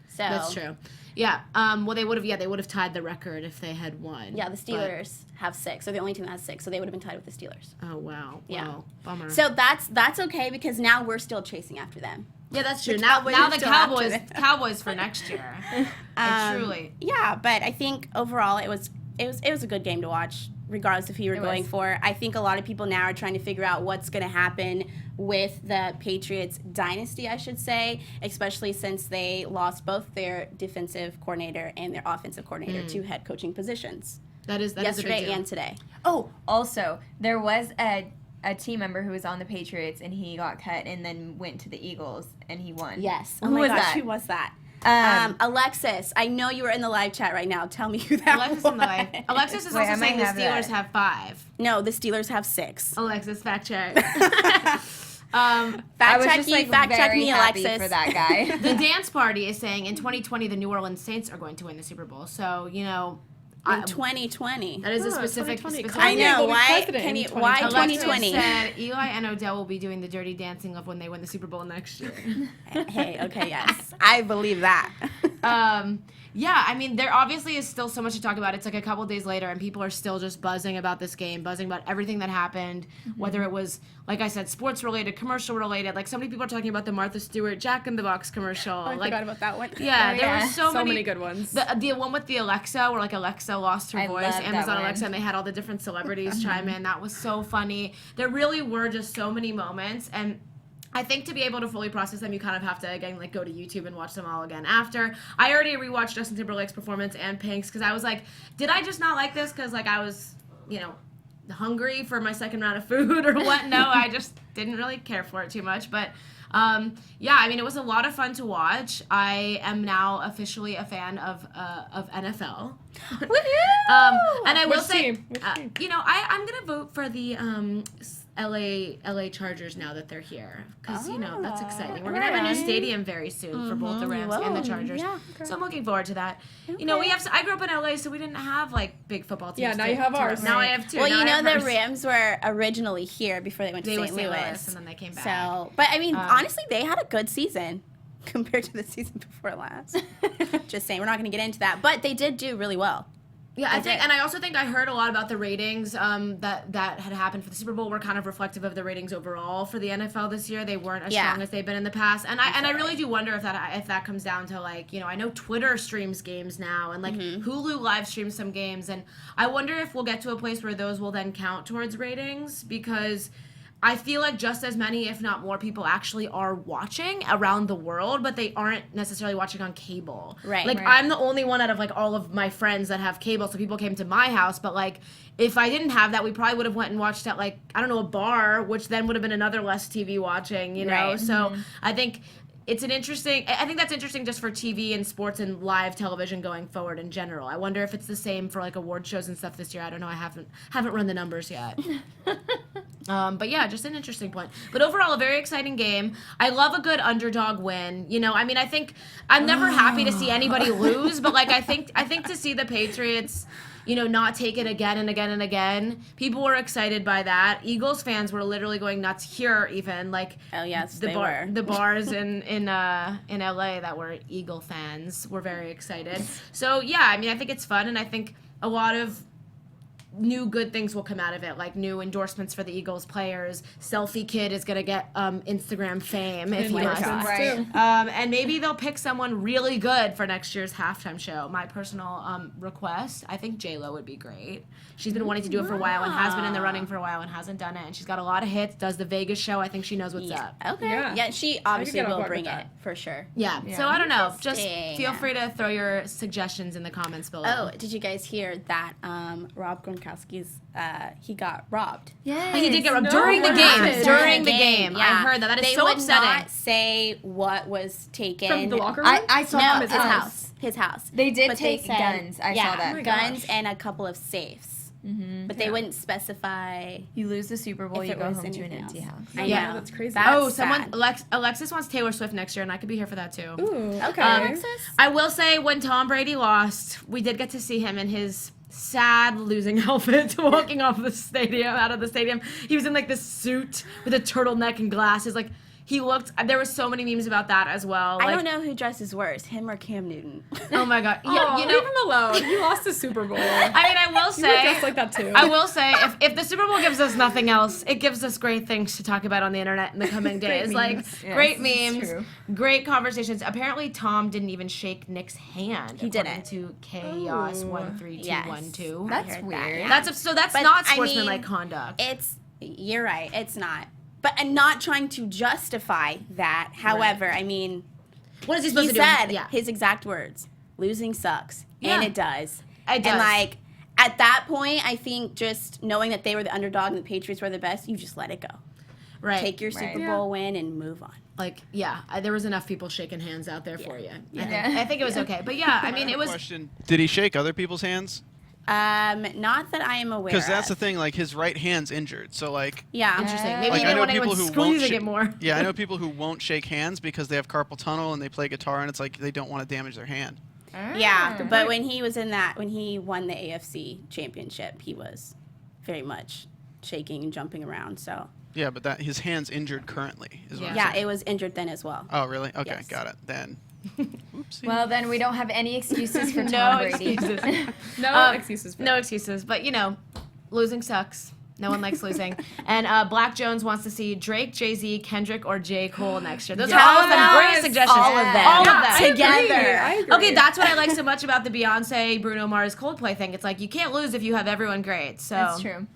Speaker 3: So
Speaker 1: That's true. Yeah. Well, they would have tied the record if they had won.
Speaker 3: Yeah, the
Speaker 1: But-
Speaker 3: Steelers have 6. They're the only team that has 6, so they would have been tied with the Steelers.
Speaker 1: Oh wow.
Speaker 3: Yeah.
Speaker 1: Wow. Bummer.
Speaker 3: So that's okay because now we're still chasing after them.
Speaker 1: yeah, that's true.
Speaker 3: the
Speaker 1: Now
Speaker 3: Cowboys
Speaker 1: the
Speaker 3: are still after
Speaker 1: Cowboys
Speaker 3: them.
Speaker 1: Cowboys for next year. Truly.
Speaker 3: Yeah, but I think overall it was a good game to watch, regardless of who you were
Speaker 4: It
Speaker 3: going
Speaker 4: was.
Speaker 3: for. I think a lot of people now are trying to figure out what's going to happen with the Patriots dynasty, I should say, especially since they lost both their defensive coordinator and their offensive coordinator to head coaching positions
Speaker 1: That is a big
Speaker 3: yesterday
Speaker 1: deal.
Speaker 3: and today.
Speaker 4: Oh, also, there was a a team member who was on the Patriots, and he got cut and then went to the Eagles, and he won.
Speaker 3: Yes. Oh
Speaker 4: Who
Speaker 3: my
Speaker 4: was
Speaker 3: gosh,
Speaker 4: that?
Speaker 3: who was that? Alexis. I know you were in the live chat right now. Tell me who that
Speaker 1: Alexis
Speaker 3: was.
Speaker 1: in the live. Alexis is
Speaker 4: Wait, I
Speaker 1: also saying
Speaker 4: might
Speaker 1: the
Speaker 4: have
Speaker 1: Steelers
Speaker 4: that.
Speaker 1: have 5.
Speaker 3: No, the Steelers have 6.
Speaker 1: Alexis, fact check.
Speaker 4: I
Speaker 3: Fact
Speaker 4: was
Speaker 3: check
Speaker 4: just
Speaker 3: you,
Speaker 4: like
Speaker 3: fact check
Speaker 4: very
Speaker 3: me,
Speaker 4: happy
Speaker 3: Alexis.
Speaker 4: for that guy.
Speaker 1: The dance party is saying in 2020 the New Orleans Saints are going to win the Super Bowl. So, you know,
Speaker 3: In 2020.
Speaker 1: that is a specific.
Speaker 5: 2020.
Speaker 1: specific
Speaker 3: I know.
Speaker 5: will be
Speaker 3: Why
Speaker 5: president
Speaker 3: can
Speaker 5: in
Speaker 3: you? Why
Speaker 5: 2020?
Speaker 3: 2020?
Speaker 1: Alexis said Eli and Odell will be doing the dirty dancing of when they win the Super Bowl next year.
Speaker 3: Hey, okay, yes, I believe that.
Speaker 1: Yeah, I mean, there obviously is still so much to talk about. It's like a couple days later, and people are still just buzzing about this game, buzzing about everything that happened, whether it was, like I said, sports related, commercial related. Like, so many people are talking about the Martha Stewart Jack in the Box commercial.
Speaker 3: I
Speaker 1: like,
Speaker 3: forgot about that one.
Speaker 1: yeah,
Speaker 4: Oh,
Speaker 1: there
Speaker 4: yeah.
Speaker 1: were so
Speaker 5: many good ones.
Speaker 1: The one with the Alexa, where like Alexa lost her
Speaker 4: I
Speaker 1: voice,
Speaker 4: love that
Speaker 1: Amazon
Speaker 4: one.
Speaker 1: Alexa, and they had all the different celebrities chime in. That was so funny. There really were just so many moments, and I think to be able to fully process them, you kind of have to, again, like, go to YouTube and watch them all again after. I already rewatched Justin Timberlake's performance and Pink's, because I was like, did I just not like this because, like, I was, you know, hungry for my second round of food or what? No, I just didn't really care for it too much. But, yeah, I mean, it was a lot of fun to watch. I am now officially a fan of NFL. And I will
Speaker 5: Which
Speaker 1: say,
Speaker 5: team? Which team?
Speaker 1: you know, I'm going to vote for the LA Chargers now that they're here, because you know that's exciting. We're gonna have a new stadium very soon for both the Rams and the Chargers,
Speaker 3: Yeah,
Speaker 1: so I'm looking forward to that. You know, I grew up in LA, so we didn't have like big football teams.
Speaker 5: Yeah, now you have ours.
Speaker 1: Now I have 2.
Speaker 3: Well,
Speaker 1: Now
Speaker 3: you
Speaker 1: I
Speaker 3: know
Speaker 1: have
Speaker 3: the
Speaker 1: hers.
Speaker 3: Rams were originally here before they went to
Speaker 1: They were
Speaker 3: St.
Speaker 1: St.
Speaker 3: Louis.
Speaker 1: Louis, and then they came back.
Speaker 3: So, but I mean, honestly, they had a good season compared to the season before last. Just saying, we're not going to get into that, but they did do really well.
Speaker 1: Yeah, I think, and I also think I heard a lot about the ratings that had happened for the Super Bowl were kind of reflective of the ratings overall for the NFL this year. They weren't as strong as they've been in the past, and I really do wonder if that comes down to, like, you know, I know Twitter streams games now, and like Hulu live streams some games, and I wonder if we'll get to a place where those will then count towards ratings, because I feel like just as many, if not more, people actually are watching around the world, but they aren't necessarily watching on cable.
Speaker 3: Right.
Speaker 1: Like, I'm the only one out of, like, all of my friends that have cable, so people came to my house, but, like, if I didn't have that, we probably would have went and watched at, like, I don't know, a bar, which then would have been another less TV watching, you know?
Speaker 3: Right.
Speaker 1: So I think I think that's interesting just for TV and sports and live television going forward in general. I wonder if it's the same for, like, award shows and stuff this year. I don't know. I haven't run the numbers yet. But yeah, just an interesting point. But overall, a very exciting game. I love a good underdog win. You know, I mean, I think I'm never happy to see anybody lose, but like I think to see the Patriots, you know, not take it again and again and again. People were excited by that. Eagles fans were literally going nuts here, even like the bars in LA that were Eagle fans were very excited. So yeah, I mean, I think it's fun, and I think a lot of new good things will come out of it, like new endorsements for the Eagles players. Selfie Kid is gonna get Instagram fame if he must.
Speaker 4: Right.
Speaker 1: And maybe they'll pick someone really good for next year's halftime show. My personal request, I think J-Lo would be great. She's been wanting to do it for a while and has been in the running for a while and hasn't done it. And she's got a lot of hits, does the Vegas show. I think she knows what's up.
Speaker 3: Okay.
Speaker 5: Yeah.
Speaker 3: Yeah, she obviously
Speaker 5: get on
Speaker 3: will
Speaker 5: board
Speaker 3: bring
Speaker 5: with
Speaker 3: it
Speaker 5: that.
Speaker 3: for sure.
Speaker 1: Yeah. So I don't know. Just
Speaker 3: Interesting.
Speaker 1: feel free to throw your suggestions in the comments below.
Speaker 3: Oh, did you guys hear that Rob Gronkowski's he got robbed?
Speaker 4: Yeah.
Speaker 1: He did get robbed
Speaker 5: No,
Speaker 1: during the
Speaker 5: what
Speaker 1: game.
Speaker 5: happened?
Speaker 1: During the game. I heard that. That is
Speaker 3: they
Speaker 1: so
Speaker 3: would
Speaker 1: upsetting.
Speaker 3: not say what was taken
Speaker 5: From the locker room?
Speaker 4: I saw
Speaker 3: No,
Speaker 4: from
Speaker 3: his house. His house.
Speaker 4: They did
Speaker 3: But
Speaker 4: take
Speaker 3: said-
Speaker 4: guns. I saw that.
Speaker 5: Oh my
Speaker 3: guns
Speaker 5: gosh.
Speaker 3: and a couple of safes. But they wouldn't specify.
Speaker 4: You lose the Super Bowl,
Speaker 3: If
Speaker 4: you
Speaker 3: it
Speaker 4: go
Speaker 3: was
Speaker 4: home to an
Speaker 3: anything
Speaker 4: empty
Speaker 3: else.
Speaker 4: house.
Speaker 3: I
Speaker 1: Yeah.
Speaker 3: know.
Speaker 5: That's crazy.
Speaker 3: That's
Speaker 1: someone
Speaker 3: sad.
Speaker 1: Alexis wants Taylor Swift next year, and I could be here for that too.
Speaker 5: Ooh, okay.
Speaker 3: Alexis?
Speaker 1: I will say, when Tom Brady lost, we did get to see him in his sad losing outfit walking out of the stadium. He was in like this suit with a turtleneck and glasses. Like, he looked, there were so many memes about that as well.
Speaker 3: I
Speaker 1: Like,
Speaker 3: don't know who dresses worse, him or Cam Newton.
Speaker 1: Oh my God.
Speaker 5: Oh,
Speaker 1: Yeah, you know,
Speaker 5: leave him alone. He lost the Super Bowl.
Speaker 1: I mean, I will
Speaker 5: You were
Speaker 1: say,
Speaker 5: dressed like that too.
Speaker 1: I will say, if the Super Bowl gives us nothing else, it gives us great things to talk about on the internet in the coming days. Like,
Speaker 5: memes.
Speaker 4: Yes,
Speaker 1: great
Speaker 4: this is
Speaker 1: memes,
Speaker 4: true.
Speaker 1: great conversations. Apparently, Tom didn't even shake Nick's hand.
Speaker 3: He
Speaker 1: according
Speaker 3: didn't.
Speaker 1: To Chaos
Speaker 5: Ooh.
Speaker 3: Yes.
Speaker 1: 13212.
Speaker 4: That's
Speaker 3: heard that,
Speaker 4: weird.
Speaker 3: yeah.
Speaker 1: That's
Speaker 3: But,
Speaker 1: not
Speaker 3: I
Speaker 1: sportsmanlike
Speaker 3: mean,
Speaker 1: conduct.
Speaker 3: You're right, it's not. But I'm not trying to justify that. However, I mean,
Speaker 1: What is he supposed
Speaker 3: he
Speaker 1: to do?
Speaker 3: said
Speaker 1: Yeah.
Speaker 3: his exact words, losing sucks.
Speaker 1: Yeah.
Speaker 3: And it does.
Speaker 1: It does.
Speaker 3: And like, at that point, I think just knowing that they were the underdog and the Patriots were the best, you just let it go.
Speaker 1: Right.
Speaker 3: Take your Super Bowl win and move on.
Speaker 1: Like, yeah, there was enough people shaking hands out there for you.
Speaker 3: Yeah.
Speaker 1: I think it was okay. But yeah, I mean, it was.
Speaker 6: Question: did he shake other people's hands?
Speaker 3: Not that I am aware.
Speaker 6: Because that's the
Speaker 3: of.
Speaker 6: thing. Like his right hand's injured, so like.
Speaker 3: Yeah.
Speaker 1: Interesting. Maybe
Speaker 6: Like,
Speaker 1: he
Speaker 6: I
Speaker 1: didn't
Speaker 6: know
Speaker 1: want anyone
Speaker 6: people who won't
Speaker 1: squeezing it more.
Speaker 6: Yeah, I know people who won't shake hands because they have carpal tunnel and they play guitar and it's like they don't want to damage their hand.
Speaker 3: Yeah, but when he was when he won the AFC championship, he was very much shaking and jumping around. So.
Speaker 6: Yeah, but that his hand's injured currently. Is what I'm
Speaker 3: Yeah,
Speaker 6: saying.
Speaker 3: it was injured then as well.
Speaker 6: Oh, really? Okay,
Speaker 3: Yes.
Speaker 6: got it. Then. Oopsie.
Speaker 4: Well, then we don't have any excuses for
Speaker 1: No
Speaker 4: Tom Brady.
Speaker 1: excuses.
Speaker 5: No excuses for
Speaker 1: No
Speaker 5: that.
Speaker 1: excuses. But, you know, losing sucks. No one likes losing. And Black Jones wants to see Drake, Jay-Z, Kendrick, or J. Cole next year. Those are all of them great
Speaker 5: Yes.
Speaker 1: suggestions.
Speaker 3: All of them.
Speaker 1: All of
Speaker 3: Yeah,
Speaker 1: them.
Speaker 5: I agree.
Speaker 3: Together.
Speaker 5: I agree.
Speaker 1: Okay, that's what I like so much about the Beyonce, Bruno Mars, Coldplay thing. It's like you can't lose if you have everyone great. So
Speaker 4: That's true.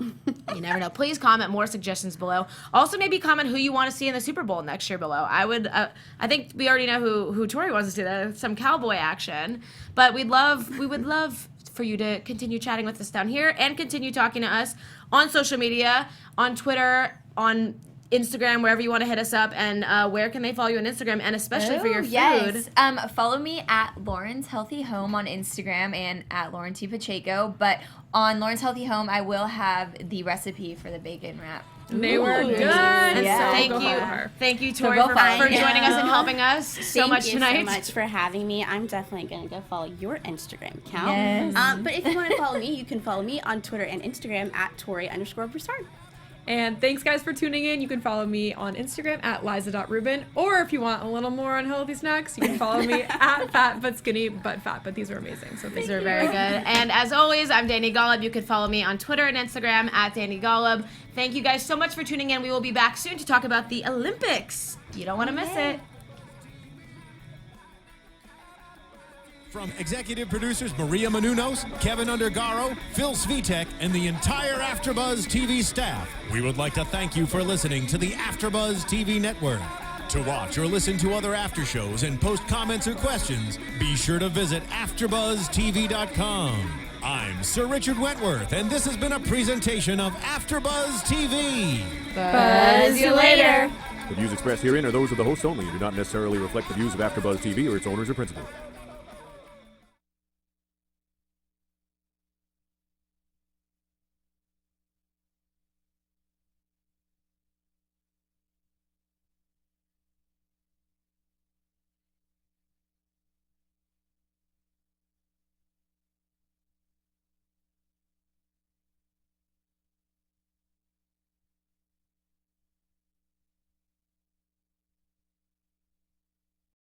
Speaker 1: you never know. Please comment more suggestions below. Also, maybe comment who you want to see in the Super Bowl next year below. I would. I think we already know who Tori wants to see. That some cowboy action, but we would love for you to continue chatting with us down here and continue talking to us on social media, on Twitter, on Instagram, wherever you want to hit us up. And where can they follow you on Instagram, and especially for your food?
Speaker 4: Yes. Follow me at Lauren's Healthy Home on Instagram and at Lauren T. Pacheco. But on Lauren's Healthy Home, I will have the recipe for the bacon wrap.
Speaker 5: They were good.
Speaker 1: And
Speaker 3: Yeah.
Speaker 1: thank
Speaker 5: Go
Speaker 1: you,
Speaker 5: follow her.
Speaker 1: thank you,
Speaker 4: So
Speaker 1: Tori,
Speaker 4: go
Speaker 1: for
Speaker 4: follow her.
Speaker 1: joining us and
Speaker 3: Yeah.
Speaker 1: helping us so
Speaker 3: Thank
Speaker 1: much
Speaker 3: you
Speaker 1: tonight.
Speaker 3: so much for having me. I'm definitely going to go follow your Instagram account.
Speaker 4: Yes.
Speaker 3: But if you want to follow me, you can follow me on Twitter and Instagram at Tori_Broussard.
Speaker 5: And thanks, guys, for tuning in. You can follow me on Instagram at Liza.Ruben. Or if you want a little more unhealthy snacks, you can follow me at Fat But Skinny But Fat. But these are amazing. So thank
Speaker 1: These
Speaker 5: you.
Speaker 1: are very good. And as always, I'm Dani Golub. You can follow me on Twitter and Instagram at Dani Golub. Thank you guys so much for tuning in. We will be back soon to talk about the Olympics. You don't want to miss it.
Speaker 2: From executive producers Maria Menounos, Kevin Undergaro, Phil Svitek, and the entire AfterBuzz TV staff, we would like to thank you for listening to the AfterBuzz TV network. To watch or listen to other after shows and post comments or questions, be sure to visit AfterBuzzTV.com. I'm Sir Richard Wentworth, and this has been a presentation of AfterBuzz TV.
Speaker 4: Buzz you later.
Speaker 7: The views expressed herein are those of the hosts only and do not necessarily reflect the views of AfterBuzz TV or its owners or principals.